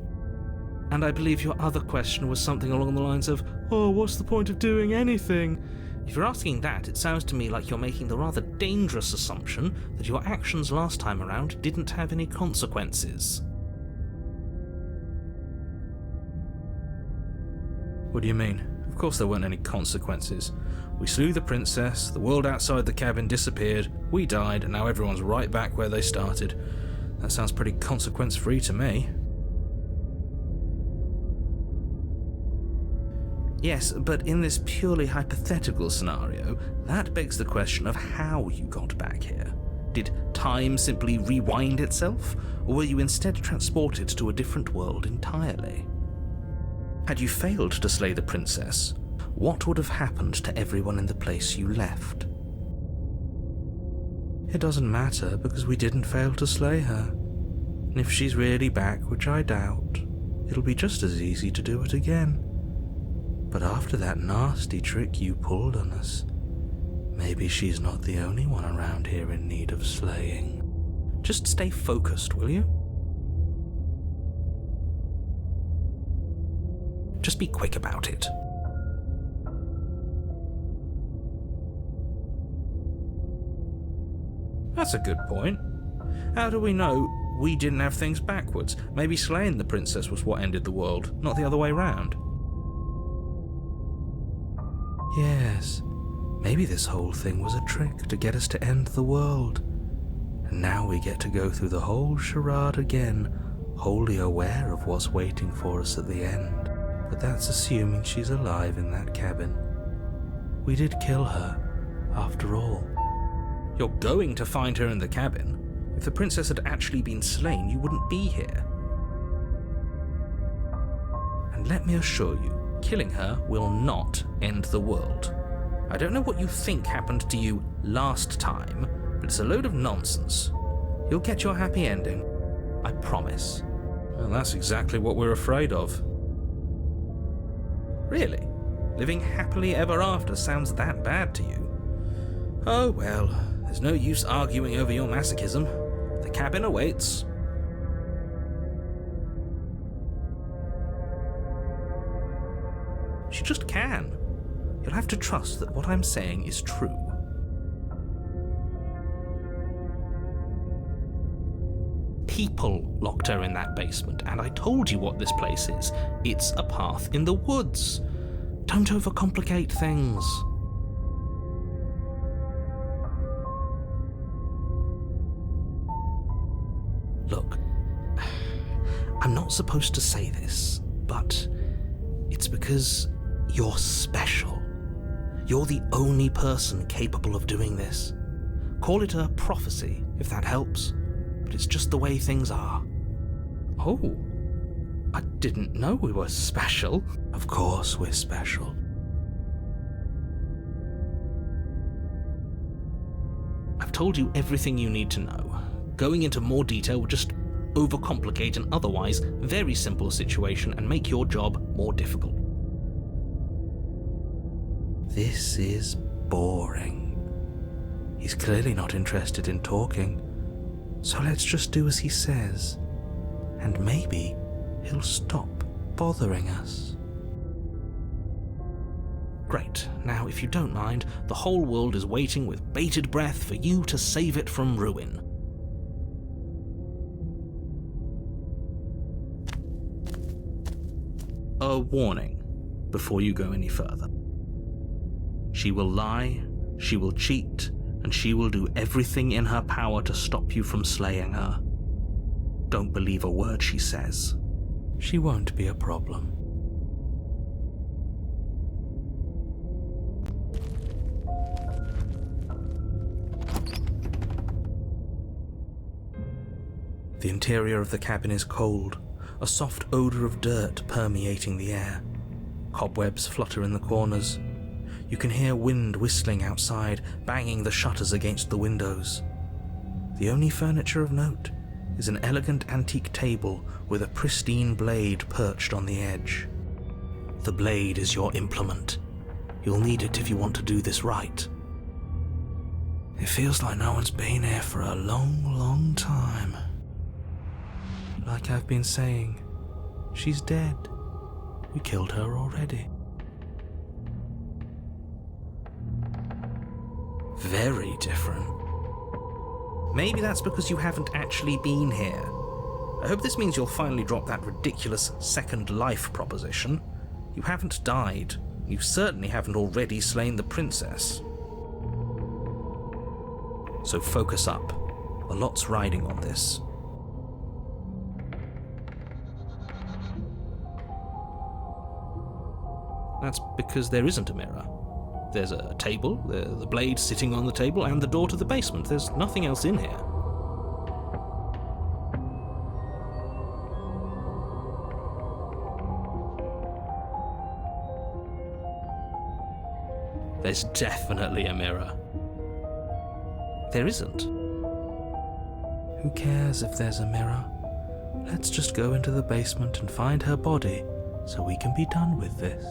And I believe your other question was something along the lines of, oh, what's the point of doing anything? If you're asking that, it sounds to me like you're making the rather dangerous assumption that your actions last time around didn't have any consequences. What do you mean? Of course there weren't any consequences. We slew the princess, the world outside the cabin disappeared, we died, and now everyone's right back where they started. That sounds pretty consequence-free to me. Yes, but in this purely hypothetical scenario, that begs the question of how you got back here. Did time simply rewind itself, or were you instead transported to a different world entirely? Had you failed to slay the princess, what would have happened to everyone in the place you left? It doesn't matter, because we didn't fail to slay her. And if she's really back, which I doubt, it'll be just as easy to do it again. But after that nasty trick you pulled on us, maybe she's not the only one around here in need of slaying. Just stay focused, will you? Just be quick about it. That's a good point. How do we know we didn't have things backwards? Maybe slaying the princess was what ended the world, not the other way round. Yes, maybe this whole thing was a trick to get us to end the world. And now we get to go through the whole charade again, wholly aware of what's waiting for us at the end. But that's assuming she's alive in that cabin. We did kill her, after all. You're going to find her in the cabin. If the princess had actually been slain, you wouldn't be here. And let me assure you, killing her will not end the world. I don't know what you think happened to you last time, but it's a load of nonsense. You'll get your happy ending. I promise. Well, that's exactly what we're afraid of. Really? Living happily ever after sounds that bad to you? Oh well, there's no use arguing over your masochism. The cabin awaits. She just can. You'll have to trust that what I'm saying is true. People locked her in that basement, and I told you what this place is. It's a path in the woods. Don't overcomplicate things. Look, I'm not supposed to say this, but it's because you're special. You're the only person capable of doing this. Call it a prophecy, if that helps, but it's just the way things are. Oh, I didn't know we were special. Of course we're special. I've told you everything you need to know. Going into more detail would just overcomplicate an otherwise very simple situation and make your job more difficult. This is boring. He's clearly not interested in talking, so let's just do as he says, and maybe he'll stop bothering us. Great. Now, if you don't mind, the whole world is waiting with bated breath for you to save it from ruin. A warning before you go any further. She will lie, she will cheat, and she will do everything in her power to stop you from slaying her. Don't believe a word she says. She won't be a problem. The interior of the cabin is cold, a soft odour of dirt permeating the air. Cobwebs flutter in the corners. You can hear wind whistling outside, banging the shutters against the windows. The only furniture of note is an elegant antique table with a pristine blade perched on the edge. The blade is your implement. You'll need it if you want to do this right. It feels like no one's been here for a long, long time. Like I've been saying, she's dead. We killed her already. Very different. Maybe that's because you haven't actually been here. I hope this means you'll finally drop that ridiculous second life proposition. You haven't died. You certainly haven't already slain the princess. So focus up. A lot's riding on this. That's because there isn't a mirror. There's a table, the blade sitting on the table, and the door to the basement. There's nothing else in here. There's definitely a mirror. There isn't. Who cares if there's a mirror? Let's just go into the basement and find her body so we can be done with this.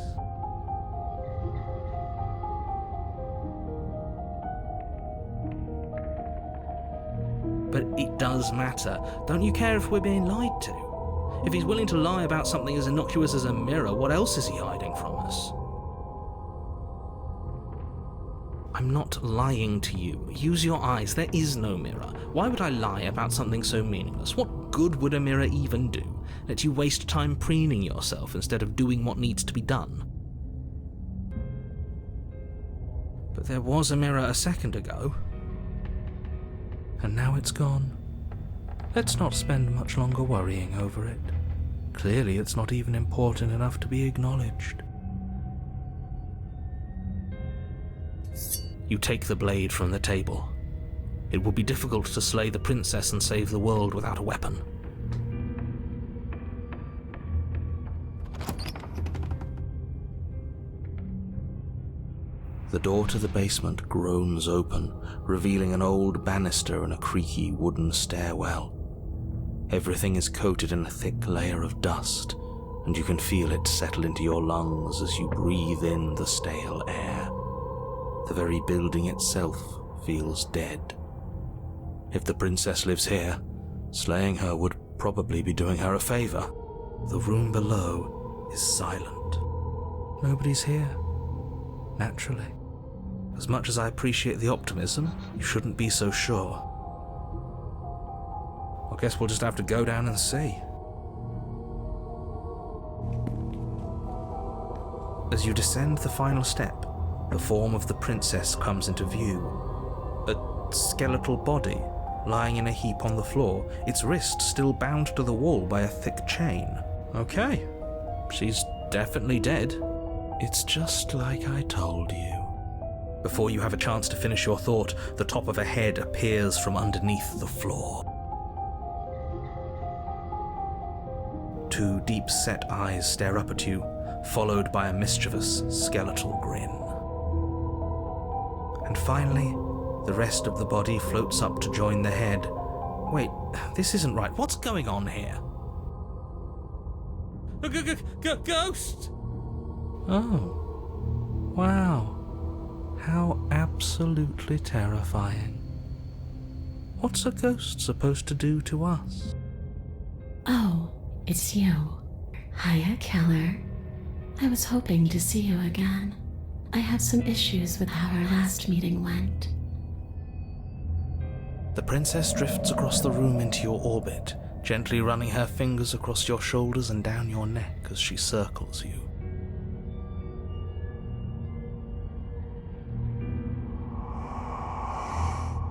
But it does matter. Don't you care if we're being lied to? If he's willing to lie about something as innocuous as a mirror, what else is he hiding from us? I'm not lying to you. Use your eyes. There is no mirror. Why would I lie about something so meaningless? What good would a mirror even do? Let you waste time preening yourself instead of doing what needs to be done. But there was a mirror a second ago. And now it's gone. Let's not spend much longer worrying over it. Clearly it's not even important enough to be acknowledged. You take the blade from the table. It will be difficult to slay the princess and save the world without a weapon. The door to the basement groans open, revealing an old banister and a creaky wooden stairwell. Everything is coated in a thick layer of dust, and you can feel it settle into your lungs as you breathe in the stale air. The very building itself feels dead. If the princess lives here, slaying her would probably be doing her a favor. The room below is silent. Nobody's here. Naturally. As much as I appreciate the optimism, you shouldn't be so sure. I guess we'll just have to go down and see. As you descend the final step, the form of the princess comes into view. A skeletal body, lying in a heap on the floor, its wrist still bound to the wall by a thick chain. Okay, she's definitely dead. It's just like I told you. Before you have a chance to finish your thought, the top of a head appears from underneath the floor. Two deep-set eyes stare up at you, followed by a mischievous, skeletal grin. And finally, the rest of the body floats up to join the head. Wait, this isn't right. What's going on here? Ghost! Oh, wow. How absolutely terrifying. What's a ghost supposed to do to us?
Oh, it's you. Hiya, Keller. I was hoping to see you again. I have some issues with how our last meeting went.
The princess drifts across the room into your orbit, gently running her fingers across your shoulders and down your neck as she circles you.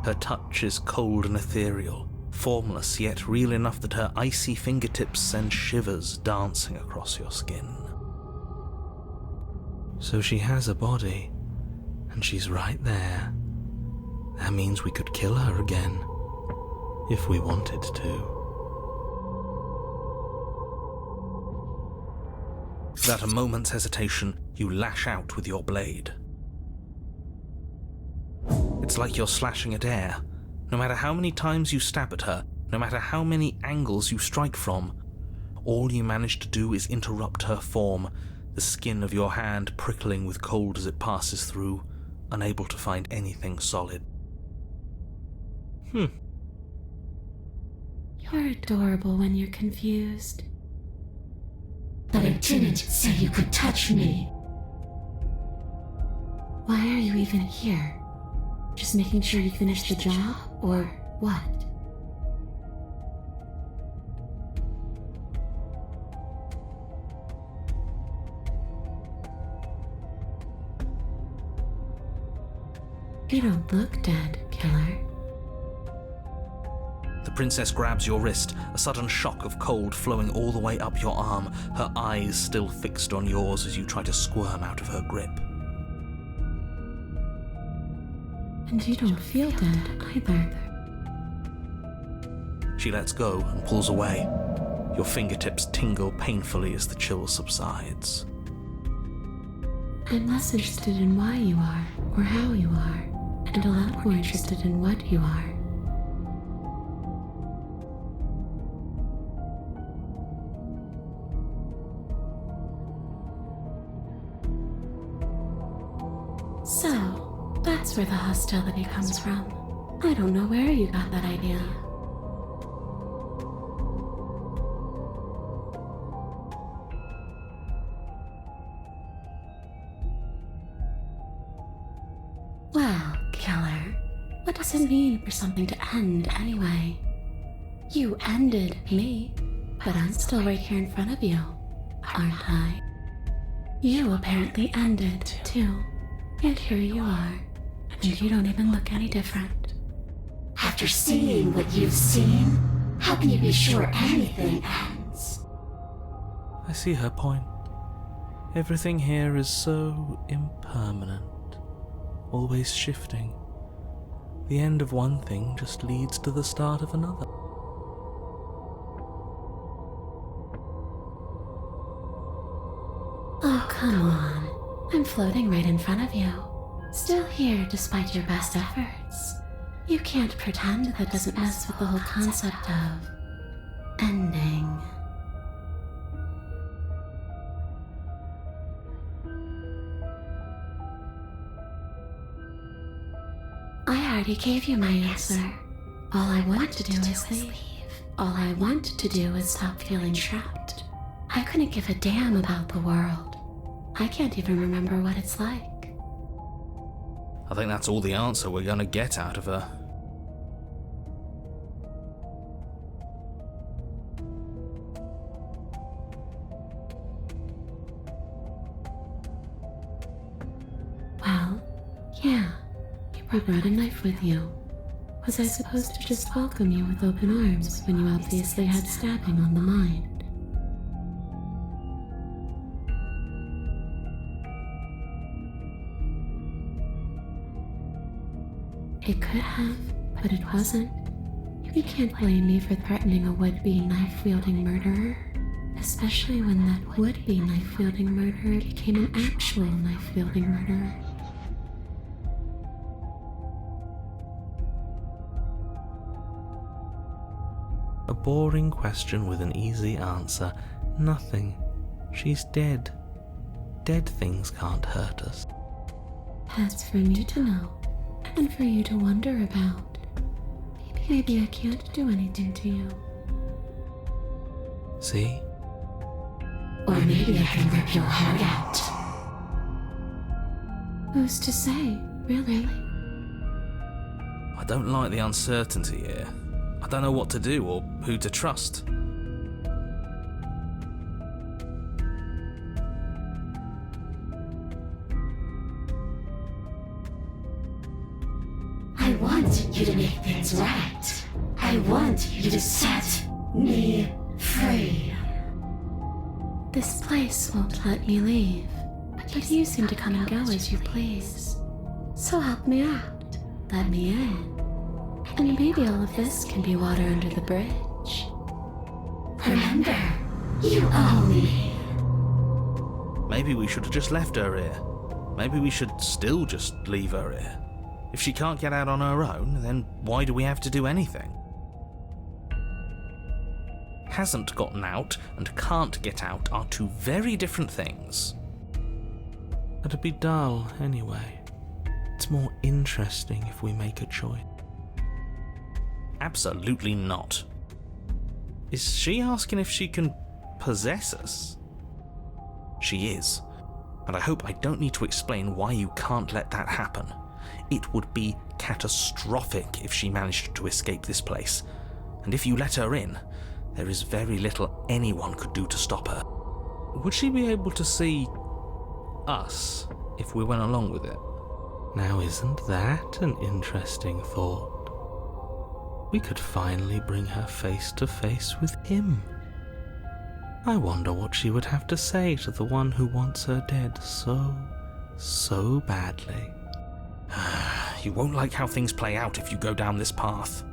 Her touch is cold and ethereal, formless yet real enough that her icy fingertips send shivers dancing across your skin. So she has a body, and she's right there. That means we could kill her again, if we wanted to. Without a moment's hesitation, you lash out with your blade. It's like you're slashing at air. No matter how many times you stab at her, no matter how many angles you strike from, all you manage to do is interrupt her form, the skin of your hand prickling with cold as it passes through, unable to find anything solid.
You're adorable when you're confused.
But I didn't say you could touch me.
Why are you even here? Just making sure you finish the job, or what? You don't look dead, Killer.
The princess grabs your wrist, a sudden shock of cold flowing all the way up your arm, her eyes still fixed on yours as you try to squirm out of her grip.
And you don't feel dead either.
She lets go and pulls away. Your fingertips tingle painfully as the chill subsides.
I'm less interested in why you are, or how you are, and a lot more interested in what you are. So, that's where the hostility comes from. I don't know where you got that idea. Well, Killer, what does it mean for something to end anyway? You ended me, but I'm still right here in front of you, aren't I? You apparently ended, too. Yet here you are, and you don't even look any different.
After seeing what you've seen, how can you be sure anything ends?
I see her point. Everything here is so impermanent, always shifting. The end of one thing just leads to the start of another.
Oh, come on. I'm floating right in front of you. Still here despite your best efforts. You can't pretend that doesn't mess with the whole concept of ending. I already gave you my answer. All I want to do is leave. All I want to do is stop feeling trapped. I couldn't give a damn about the world. I can't even remember what it's like.
I think that's all the answer we're gonna get out of her.
Well, yeah, you brought a knife with you. Was I supposed to just welcome you with open arms when you obviously had stabbing on the mind? It could have, but it wasn't. You can't blame me for threatening a would-be knife-wielding murderer, especially when that would-be knife-wielding murderer became an actual knife-wielding murderer.
A boring question with an easy answer. Nothing. She's dead. Dead things can't hurt us.
That's for me to know, and for you to wonder about. Maybe I can't do anything to you.
See?
Or maybe I can rip your heart out. Who's to say, really?
I don't like the uncertainty here. I don't know what to do or who to trust.
I want you to make things right. I want you to set me free.
This place won't let me leave, but you seem to come and go as you please. So help me out. Let me in. And maybe all of this can be water under the bridge.
Remember, you owe me.
Maybe we should have just left her here. Maybe we should still just leave her here. If she can't get out on her own, then why do we have to do anything? Hasn't gotten out and can't get out are two very different things. It'd be dull anyway. It's more interesting if we make a choice. Absolutely not. Is she asking if she can possess us? She is. And I hope I don't need to explain why you can't let that happen. It would be catastrophic if she managed to escape this place. And if you let her in, there is very little anyone could do to stop her. Would she be able to see us if we went along with it? Now isn't that an interesting thought? We could finally bring her face to face with him. I wonder what she would have to say to the one who wants her dead so badly. You won't like how things play out if you go down this path.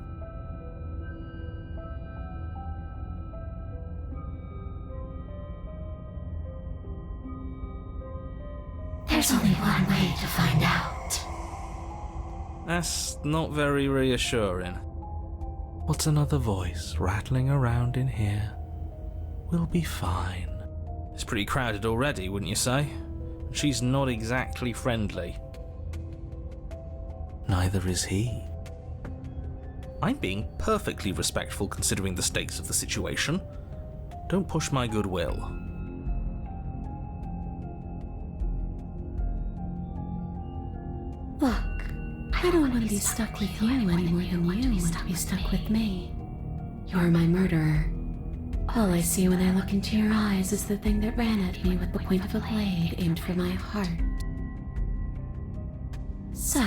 There's only one way to find out.
That's not very reassuring. What's another voice rattling around in here? We'll be fine. It's pretty crowded already, wouldn't you say? She's not exactly friendly. Neither is he. I'm being perfectly respectful considering the stakes of the situation. Don't push my goodwill.
Look, I don't want to be stuck with you any more than you want to be stuck with me. You're my murderer. All I see when I look into your eyes is the thing that ran at me with the point of a blade aimed for my heart. So,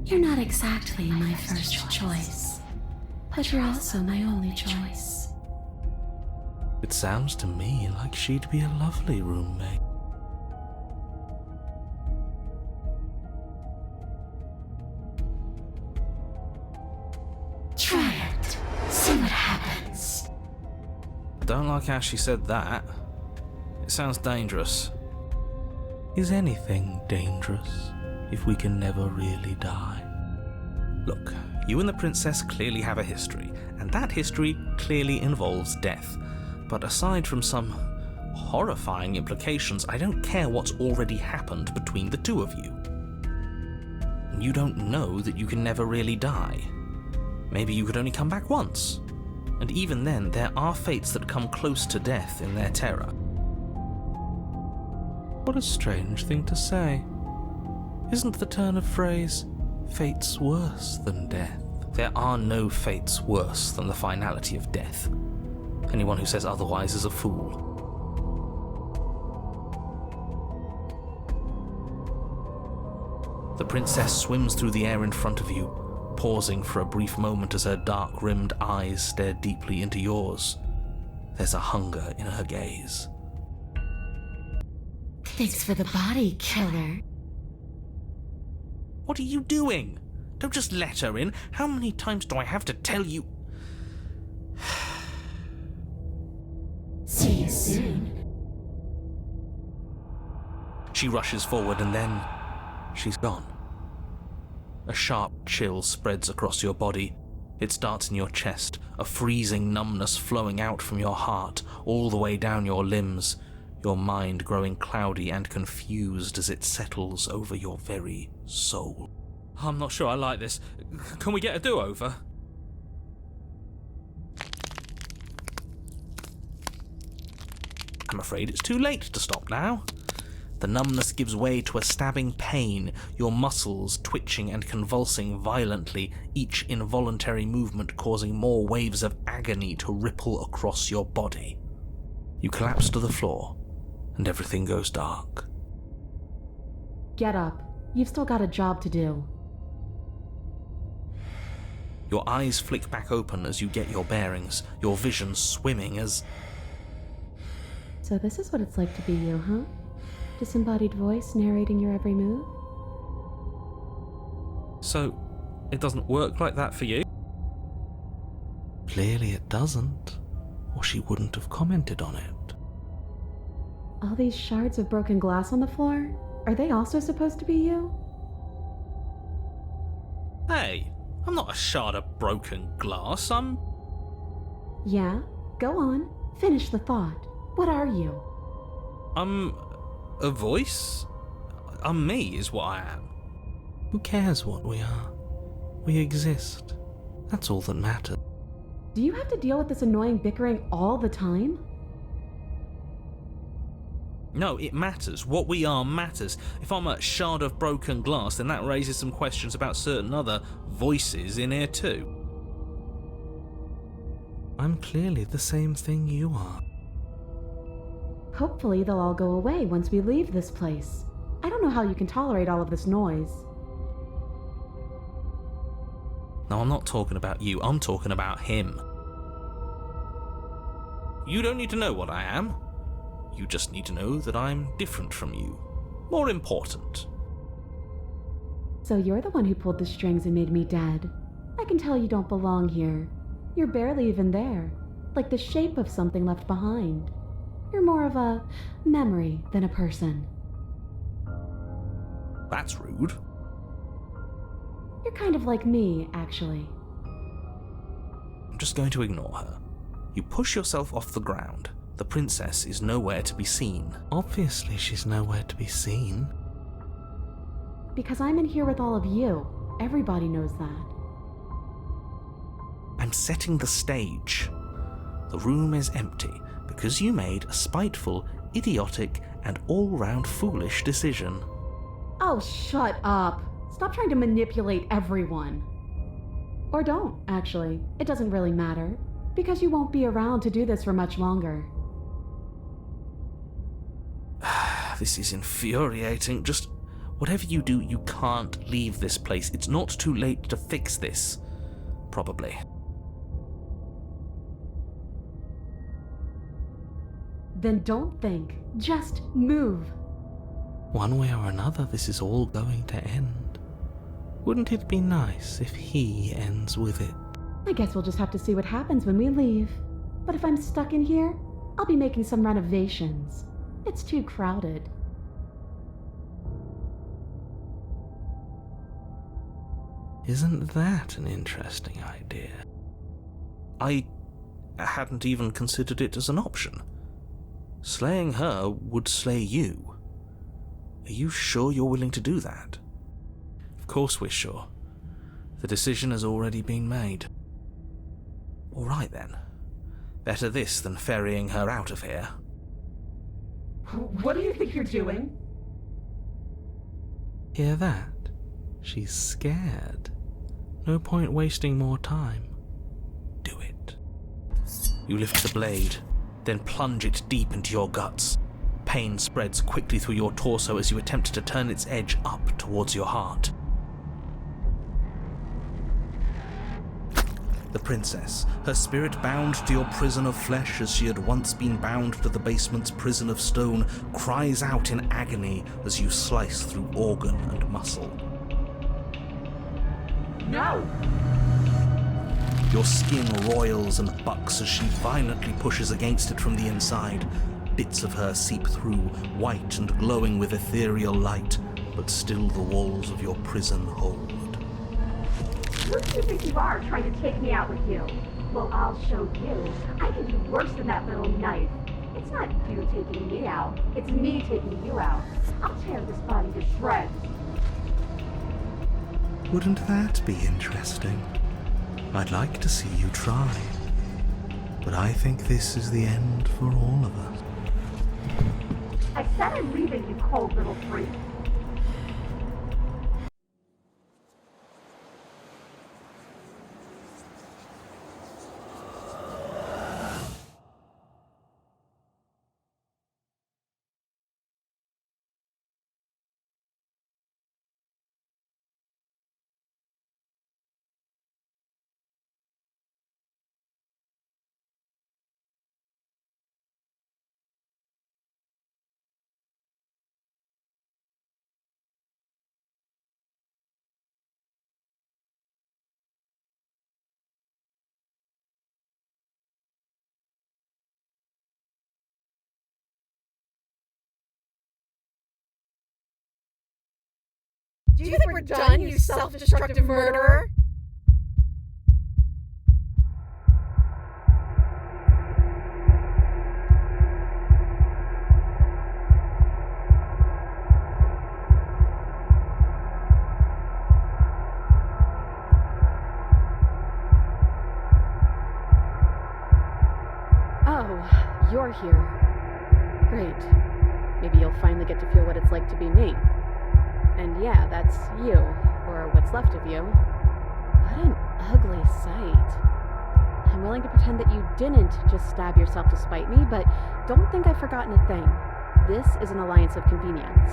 you're not exactly my first choice, but you're also my only choice.
It sounds to me like she'd be a lovely roommate.
Try it. See what happens.
I don't like how she said that. It sounds dangerous. Is anything dangerous if we can never really die? Look, you and the princess clearly have a history, and that history clearly involves death. But aside from some horrifying implications, I don't care what's already happened between the two of you. You don't know that you can never really die. Maybe you could only come back once. And even then, there are fates that come close to death in their terror. What a strange thing to say. Isn't the turn of phrase, fates worse than death? There are no fates worse than the finality of death. Anyone who says otherwise is a fool. The princess swims through the air in front of you, pausing for a brief moment as her dark-rimmed eyes stare deeply into yours. There's a hunger in her gaze.
Thanks for the body, killer.
What are you doing? Don't just let her in. How many times do I have to tell you?
See you soon.
She rushes forward and then she's gone. A sharp chill spreads across your body. It starts in your chest, a freezing numbness flowing out from your heart, all the way down your limbs, your mind growing cloudy and confused as it settles over your very soul. I'm not sure I like this. Can we get a do-over? I'm afraid it's too late to stop now. The numbness gives way to a stabbing pain, your muscles twitching and convulsing violently, each involuntary movement causing more waves of agony to ripple across your body. You collapse to the floor, and everything goes dark.
Get up. You've still got a job to do.
Your eyes flick back open as you get your bearings, your vision swimming as...
So this is what it's like to be you, huh? Disembodied voice narrating your every move?
So, it doesn't work like that for you? Clearly it doesn't, or she wouldn't have commented on it.
All these shards of broken glass on the floor? Are they also supposed to be you?
Hey, I'm not a shard of broken glass, I'm...
Yeah? Go on. Finish the thought. What are you?
I'm... a voice? I'm me, is what I am. Who cares what we are? We exist. That's all that matters.
Do you have to deal with this annoying bickering all the time?
No, it matters. What we are matters. If I'm a shard of broken glass, then that raises some questions about certain other voices in here too. I'm clearly the same thing you are.
Hopefully they'll all go away once we leave this place. I don't know how you can tolerate all of this noise.
No, I'm not talking about you. I'm talking about him. You don't need to know what I am. You just need to know that I'm different from you. More important.
So you're the one who pulled the strings and made me dead. I can tell you don't belong here. You're barely even there. Like the shape of something left behind. You're more of a memory than a person.
That's rude.
You're kind of like me, actually.
I'm just going to ignore her. You push yourself off the ground. The princess is nowhere to be seen. Obviously she's nowhere to be seen.
Because I'm in here with all of you. Everybody knows that.
I'm setting the stage. The room is empty because you made a spiteful, idiotic, and all-round foolish decision.
Oh, shut up. Stop trying to manipulate everyone. Or don't, actually. It doesn't really matter. Because you won't be around to do this for much longer.
This is infuriating. Just whatever you do, you can't leave this place. It's not too late to fix this. Probably.
Then don't think. Just move.
One way or another, this is all going to end. Wouldn't it be nice if he ends with it?
I guess we'll just have to see what happens when we leave. But if I'm stuck in here, I'll be making some renovations. It's too crowded.
Isn't that an interesting idea? I hadn't even considered it as an option. Slaying her would slay you. Are you sure you're willing to do that? Of course we're sure. The decision has already been made. All right then. Better this than ferrying her out of here.
What do you think you're doing?
Hear that? She's scared. No point wasting more time. Do it. You lift the blade, then plunge it deep into your guts. Pain spreads quickly through your torso as you attempt to turn its edge up towards your heart. The princess, her spirit bound to your prison of flesh as she had once been bound to the basement's prison of stone, cries out in agony as you slice through organ and muscle.
No!
Your skin roils and bucks as she violently pushes against it from the inside. Bits of her seep through, white and glowing with ethereal light, but still the walls of your prison hold.
Who do you think you are, trying to take me out with you? Well, I'll show you. I can do worse than that little knife. It's not you taking me out. It's me taking you out. I'll tear this body to shreds.
Wouldn't that be interesting? I'd like to see you try. But I think this is the end for all of us.
I said I'm leaving, you cold little freak.
Do you think we're done, you self-destructive murderer? Oh, you're here. Great. Maybe you'll finally get to feel what it's like to be me. And yeah, that's you, or what's left of you. What an ugly sight. I'm willing to pretend that you didn't just stab yourself to spite me, but don't think I've forgotten a thing. This is an alliance of convenience.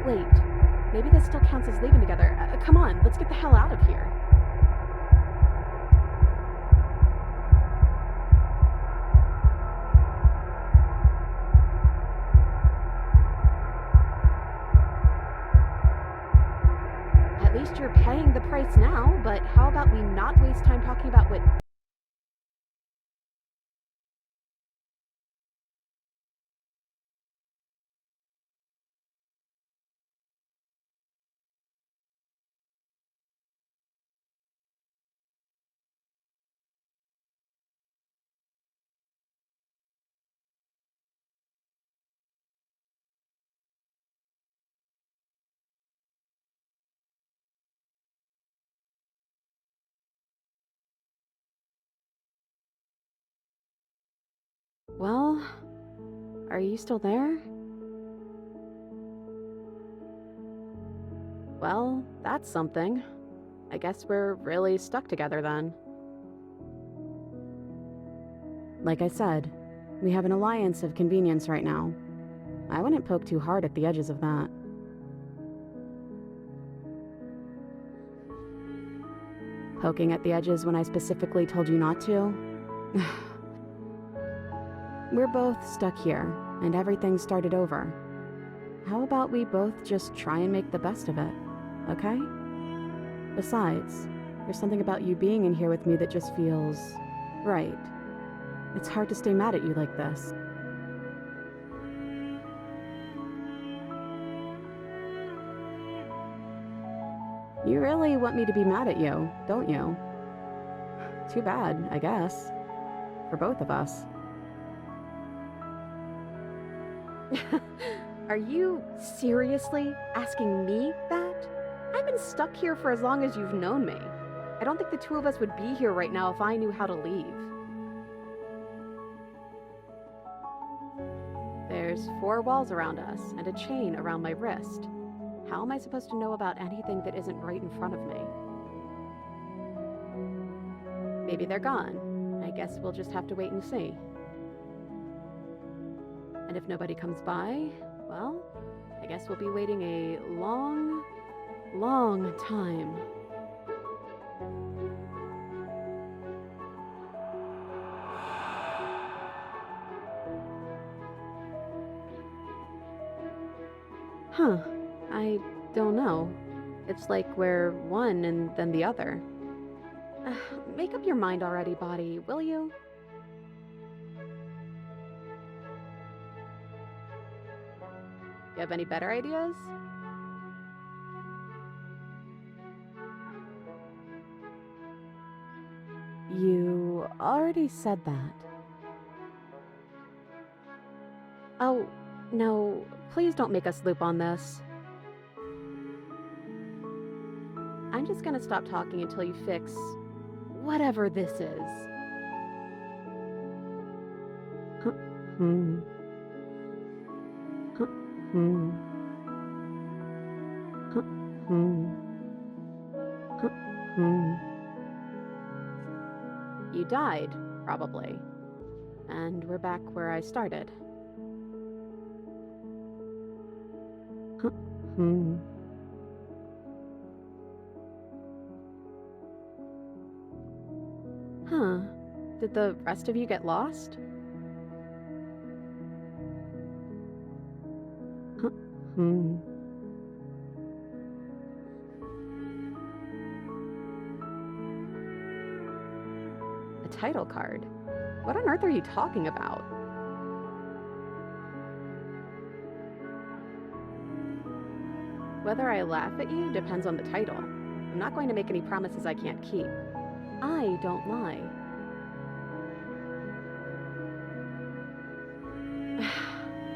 Wait, maybe this still counts as leaving together. Come on, let's get the hell out of here. At least you're paying the price now, but how about we not waste time talking about what... Well, are you still there? Well, that's something. I guess we're really stuck together then. Like I said, we have an alliance of convenience right now. I wouldn't poke too hard at the edges of that. Poking at the edges when I specifically told you not to? We're both stuck here, and everything started over.
how about we both just try and make the best of it, okay? Besides, there's something about you being in here with me that just feels right. It's hard to stay mad at you like this. You really want me to be mad at you, don't you? Too bad, I guess. For both of us.
Are you seriously asking me that? I've been stuck here for as long as you've known me. I don't think the two of us would be here right now if I knew how to leave. There's 4 walls around us and a chain around my wrist. How am I supposed to know about anything that isn't right in front of me? Maybe they're gone. I guess we'll just have to wait and see. And if nobody comes by, well, I guess we'll be waiting a long, long time. Huh. I don't know. It's like we're one and then the other. Make up your mind already, body, will you? You have any better ideas?
You already said that.
Oh, no, please don't make us loop on this. I'm just gonna stop talking until you fix whatever this is.
Hmm. Hmm. Hmm. Hmm.
You died, probably. And we're back where I started.
Hmm.
Huh. Did the rest of you get lost?
Hmm.
A title card? What on earth are you talking about? Whether I laugh at you depends on the title. I'm not going to make any promises I can't keep. I don't lie.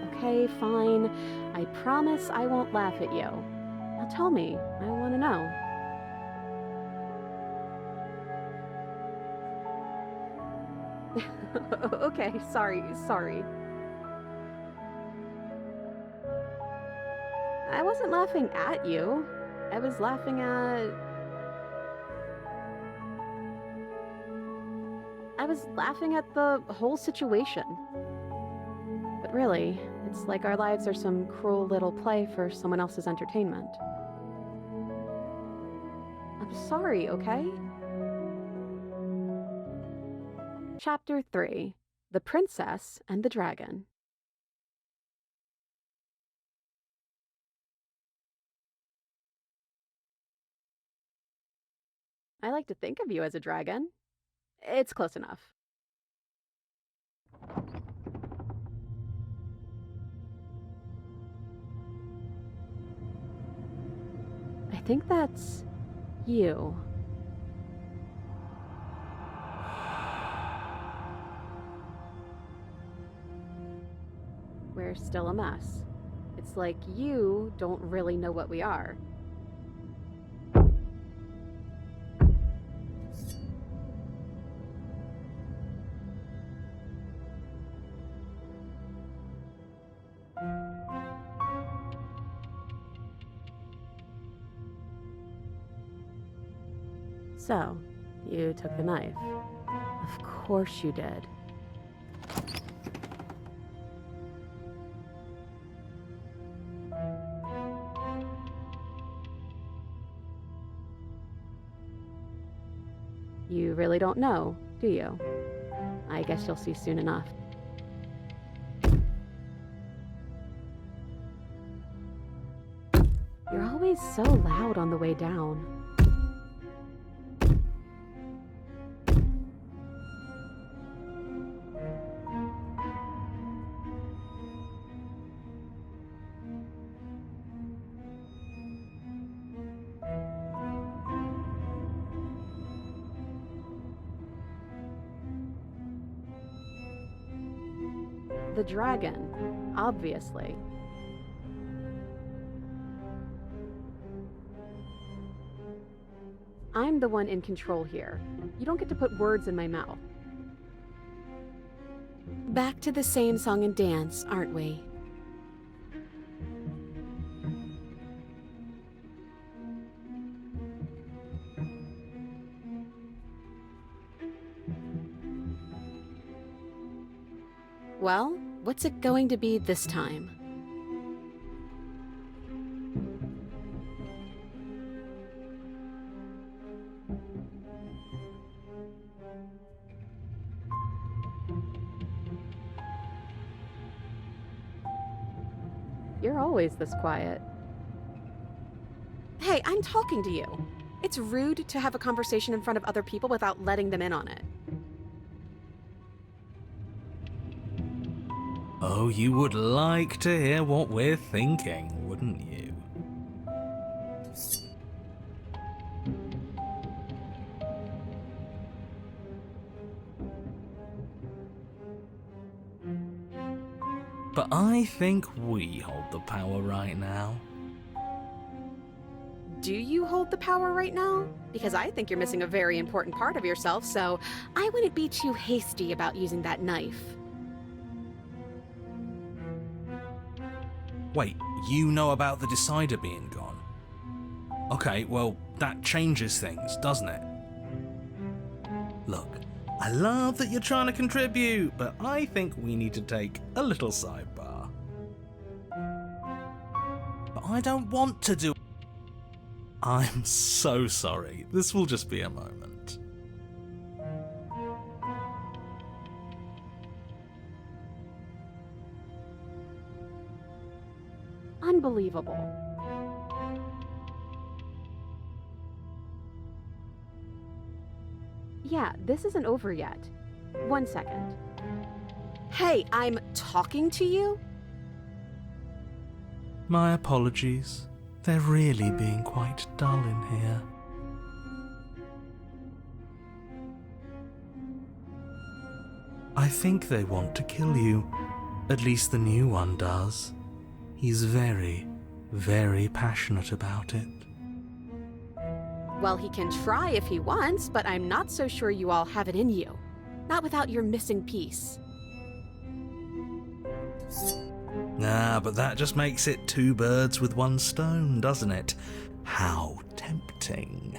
Okay, fine. I promise I won't laugh at you. Now tell me. I want to know. Okay, sorry. I wasn't laughing at you. I was laughing at... the whole situation. But really, it's like our lives are some cruel little play for someone else's entertainment. I'm sorry, okay? Chapter 3: The Princess and the Dragon. I like to think of you as a dragon. It's close enough. I think that's you. We're still a mess. It's like you don't really know what we are. So, you took the knife. Of course you did. You really don't know, do you? I guess you'll see soon enough.
always so loud on the way down. The dragon, obviously. I'm the one in control here. You don't get to put words in my mouth. Back to the same song and dance, aren't we? Well, what's it going to be this time? You're always this quiet. Hey, I'm talking to you. It's rude to have a conversation in front of other people without letting them in on it.
Oh, you would like to hear what we're thinking, wouldn't you? But I think we hold the power right now.
Do you hold the power right now? Because I think you're missing a very important part of yourself, so I wouldn't be too hasty about using that knife.
Wait, you know about the Decider being gone? Okay, well, that changes things, doesn't it? Look, I love that you're trying to contribute, but I think we need to take a little sidebar. But I don't want to do... I'm so sorry. This will just be a moment.
Unbelievable. Yeah, this isn't over yet. 1 second. Hey, I'm talking to you?
My apologies. They're really being quite dull in here. I think they want to kill you. At least the new one does. He's very, very passionate about it.
Well, he can try if he wants, but I'm not so sure you all have it in you. Not without your missing piece.
Ah, but that just makes it two birds with one stone, doesn't it? How tempting.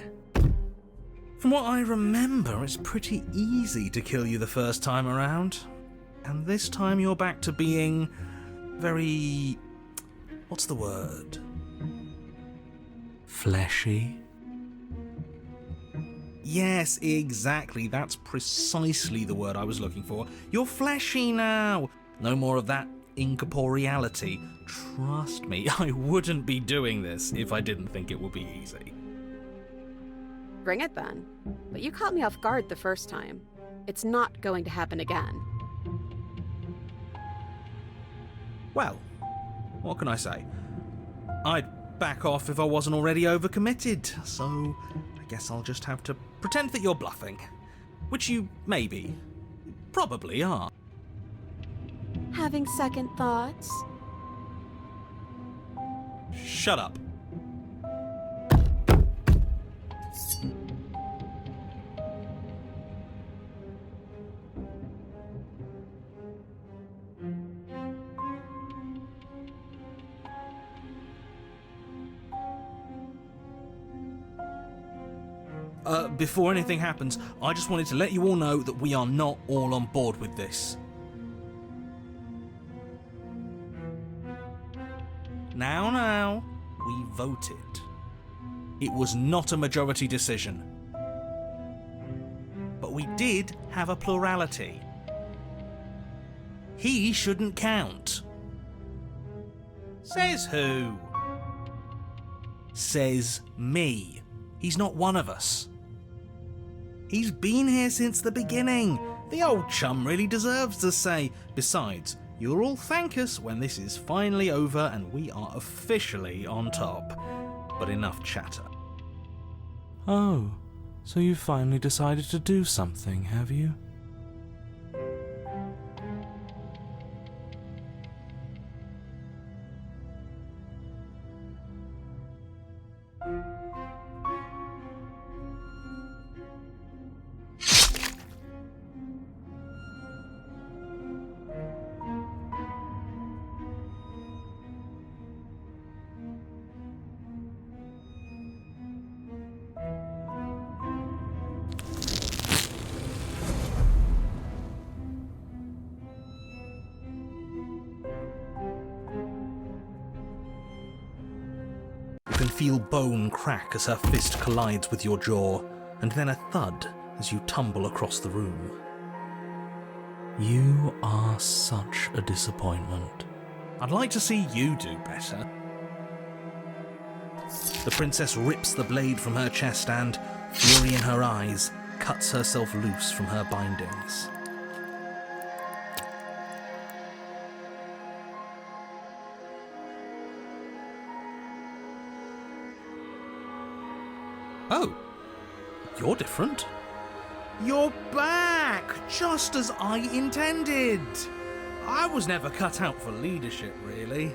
From what I remember, it's pretty easy to kill you the first time around. And this time you're back to being very... what's the word? Fleshy? Yes, exactly. That's precisely the word I was looking for. You're fleshy now. No more of that incorporeality. Trust me, I wouldn't be doing this if I didn't think it would be easy.
Bring it then. But you caught me off guard the first time. It's not going to happen again.
Well, what can I say? I'd back off if I wasn't already overcommitted, so I guess I'll just have to pretend that you're bluffing. Which you maybe, probably are.
Having second thoughts?
Shut up. Before anything happens, I just wanted to let you all know that we are not all on board with this. Now, we voted. It was not a majority decision. But we did have a plurality. He shouldn't count. Says who? says me. He's not one of us. He's been here since the beginning. The old chum really deserves a say. Besides, you'll all thank us when this is finally over and we are officially on top. But enough chatter. Oh, so you finally decided to do something, have you? You can feel bone crack as her fist collides with your jaw, and then a thud as you tumble across the room. You are such a disappointment. I'd like to see you do better. The princess rips the blade from her chest and, fury in her eyes, cuts herself loose from her bindings. Oh, you're different. You're back, just as I intended. I was never cut out for leadership, really.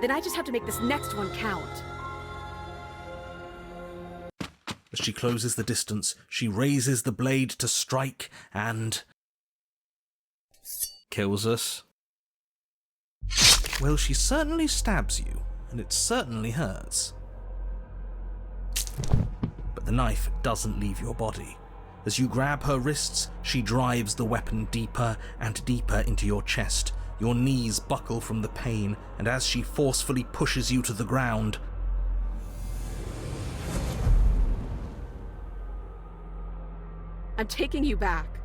Then I just have to make this next one count.
As she closes the distance, she raises the blade to strike and kills us. Well, she certainly stabs you, and it certainly hurts. But the knife doesn't leave your body. As you grab her wrists, she drives the weapon deeper and deeper into your chest. Your knees buckle from the pain, and as she forcefully pushes you to the ground,
I'm taking you back.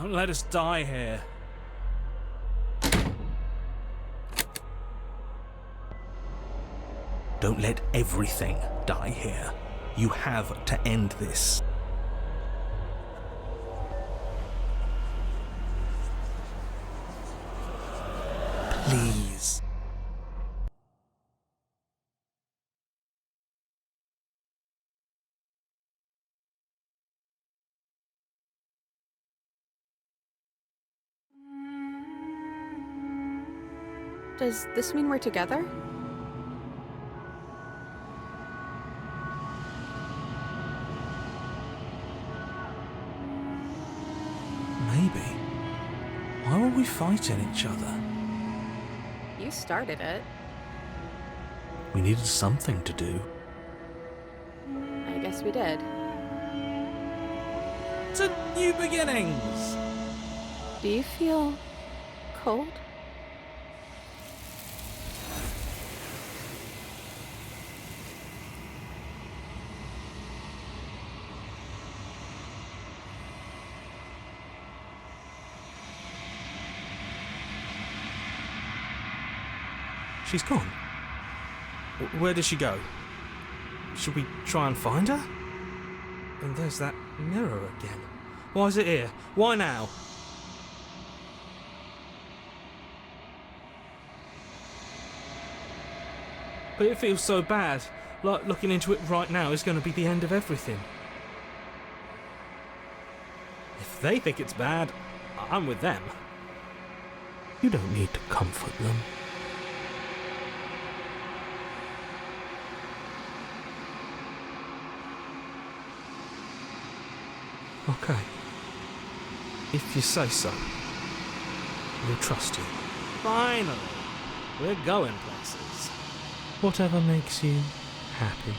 don't let us die here. Don't let everything die here. You have to end this. Please.
Does this mean we're together?
Maybe. Why were we fighting each other?
You started it.
We needed something to do.
I guess we did.
To new beginnings!
Do you feel cold?
She's gone. Where did she go? Should we try and find her? And there's that mirror again. Why is it here? Why now? But it feels so bad. Like looking into it right now is going to be the end of everything. If they think it's bad, I'm with them. You don't need to comfort them. Okay. If you say so, we'll trust you. Finally, we're going places. Whatever makes you happy.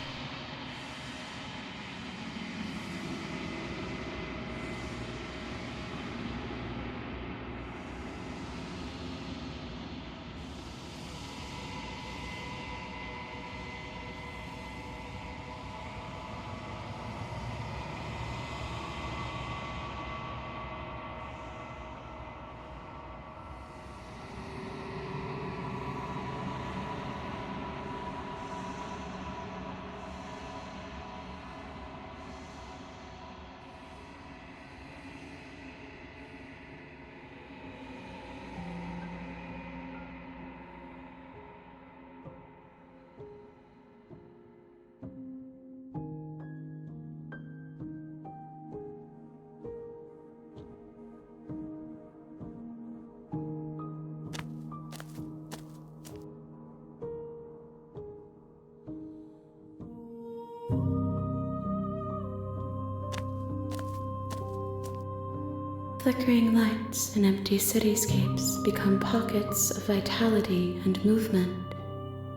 Flickering lights and empty cityscapes become pockets of vitality and movement.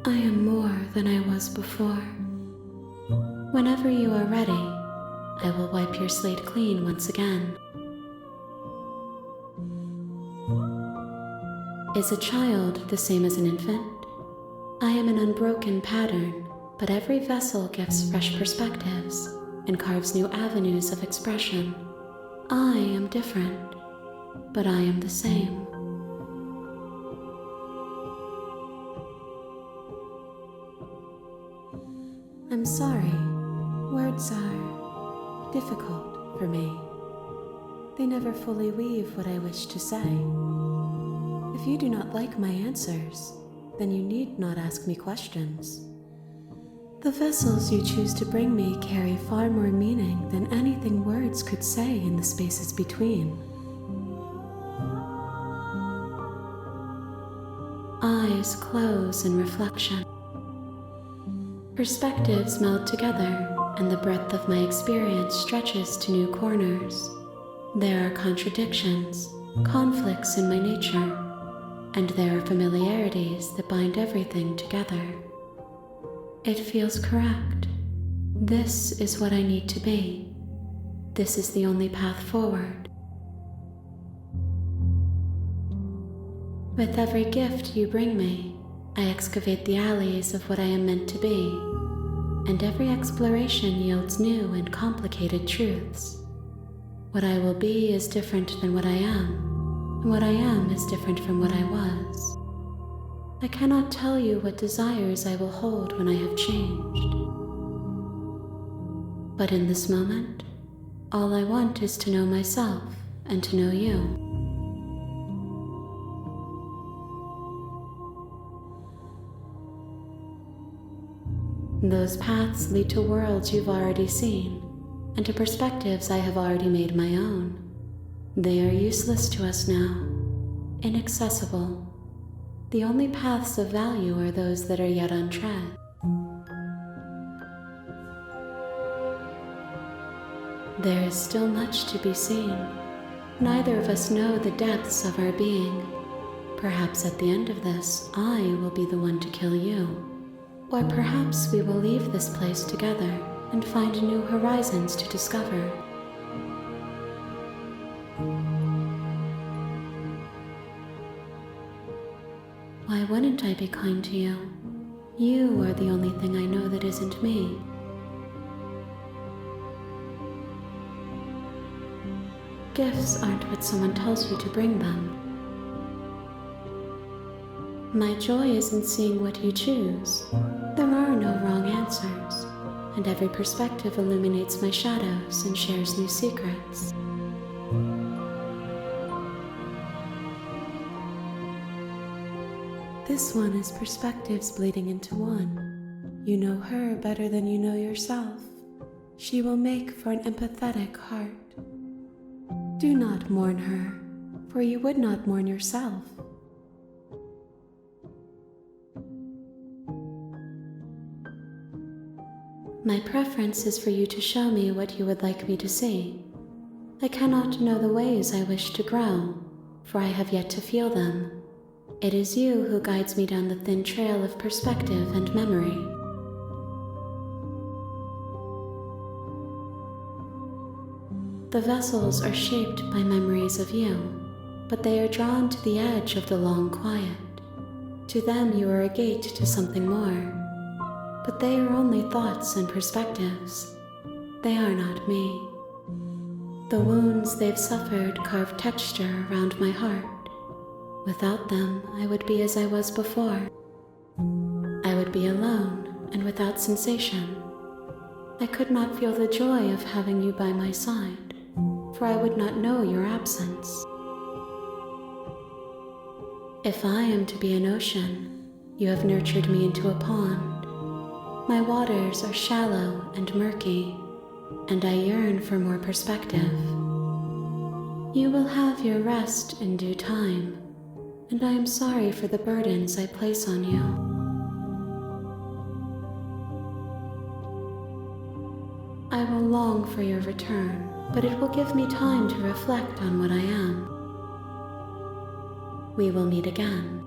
I am more than I was before. Whenever you are ready, I will wipe your slate clean once again. Is a child the same as an infant? I am an unbroken pattern, but every vessel gives fresh perspectives and carves new avenues of expression. I am different, but I am the same. I'm sorry. Words are difficult for me. They never fully weave what I wish to say. If you do not like my answers, then you need not ask me questions. The vessels you choose to bring me carry far more meaning than anything words could say in the spaces between. Eyes close in reflection. Perspectives meld together, and the breadth of my experience stretches to new corners. There are contradictions, conflicts in my nature, and there are familiarities that bind everything together. It feels correct. This is what I need to be. This is the only path forward. With every gift you bring me, I excavate the alleys of what I am meant to be, and every exploration yields new and complicated truths. What I will be is different than what I am, and what I am is different from what I was. I cannot tell you what desires I will hold when I have changed. But in this moment, all I want is to know myself and to know you. Those paths lead to worlds you've already seen, and to perspectives I have already made my own. They are useless to us now, inaccessible. The only paths of value are those that are yet untread. There is still much to be seen. Neither of us know the depths of our being. Perhaps at the end of this, I will be the one to kill you. Or perhaps we will leave this place together and find new horizons to discover. Why wouldn't I be kind to you? You are the only thing I know that isn't me. Gifts aren't what someone tells you to bring them. My joy is in seeing what you choose. There are no wrong answers, and every perspective illuminates my shadows and shares new secrets. This one is perspectives bleeding into one. You know her better than you know yourself. She will make for an empathetic heart. Do not mourn her, for you would not mourn yourself. My preference is for you to show me what you would like me to see. I cannot know the ways I wish to grow, for I have yet to feel them. It is you who guides me down the thin trail of perspective and memory. The vessels are shaped by memories of you, but they are drawn to the edge of the long quiet. To them you are a gate to something more, but they are only thoughts and perspectives. They are not me. The wounds they've suffered carve texture around my heart. Without them, I would be as I was before. I would be alone and without sensation. I could not feel the joy of having you by my side, for I would not know your absence. If I am to be an ocean, you have nurtured me into a pond. My waters are shallow and murky, and I yearn for more perspective. You will have your rest in due time, and I am sorry for the burdens I place on you. I will long for your return, but it will give me time to reflect on what I am. We will meet again.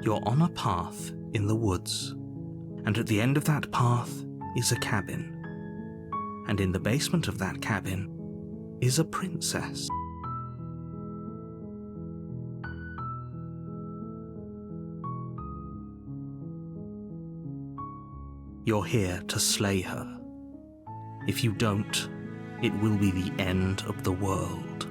You're on a path in the woods, and at the end of that path is a cabin. And in the basement of that cabin is a princess. You're here to slay her. If you don't, it will be the end of the world.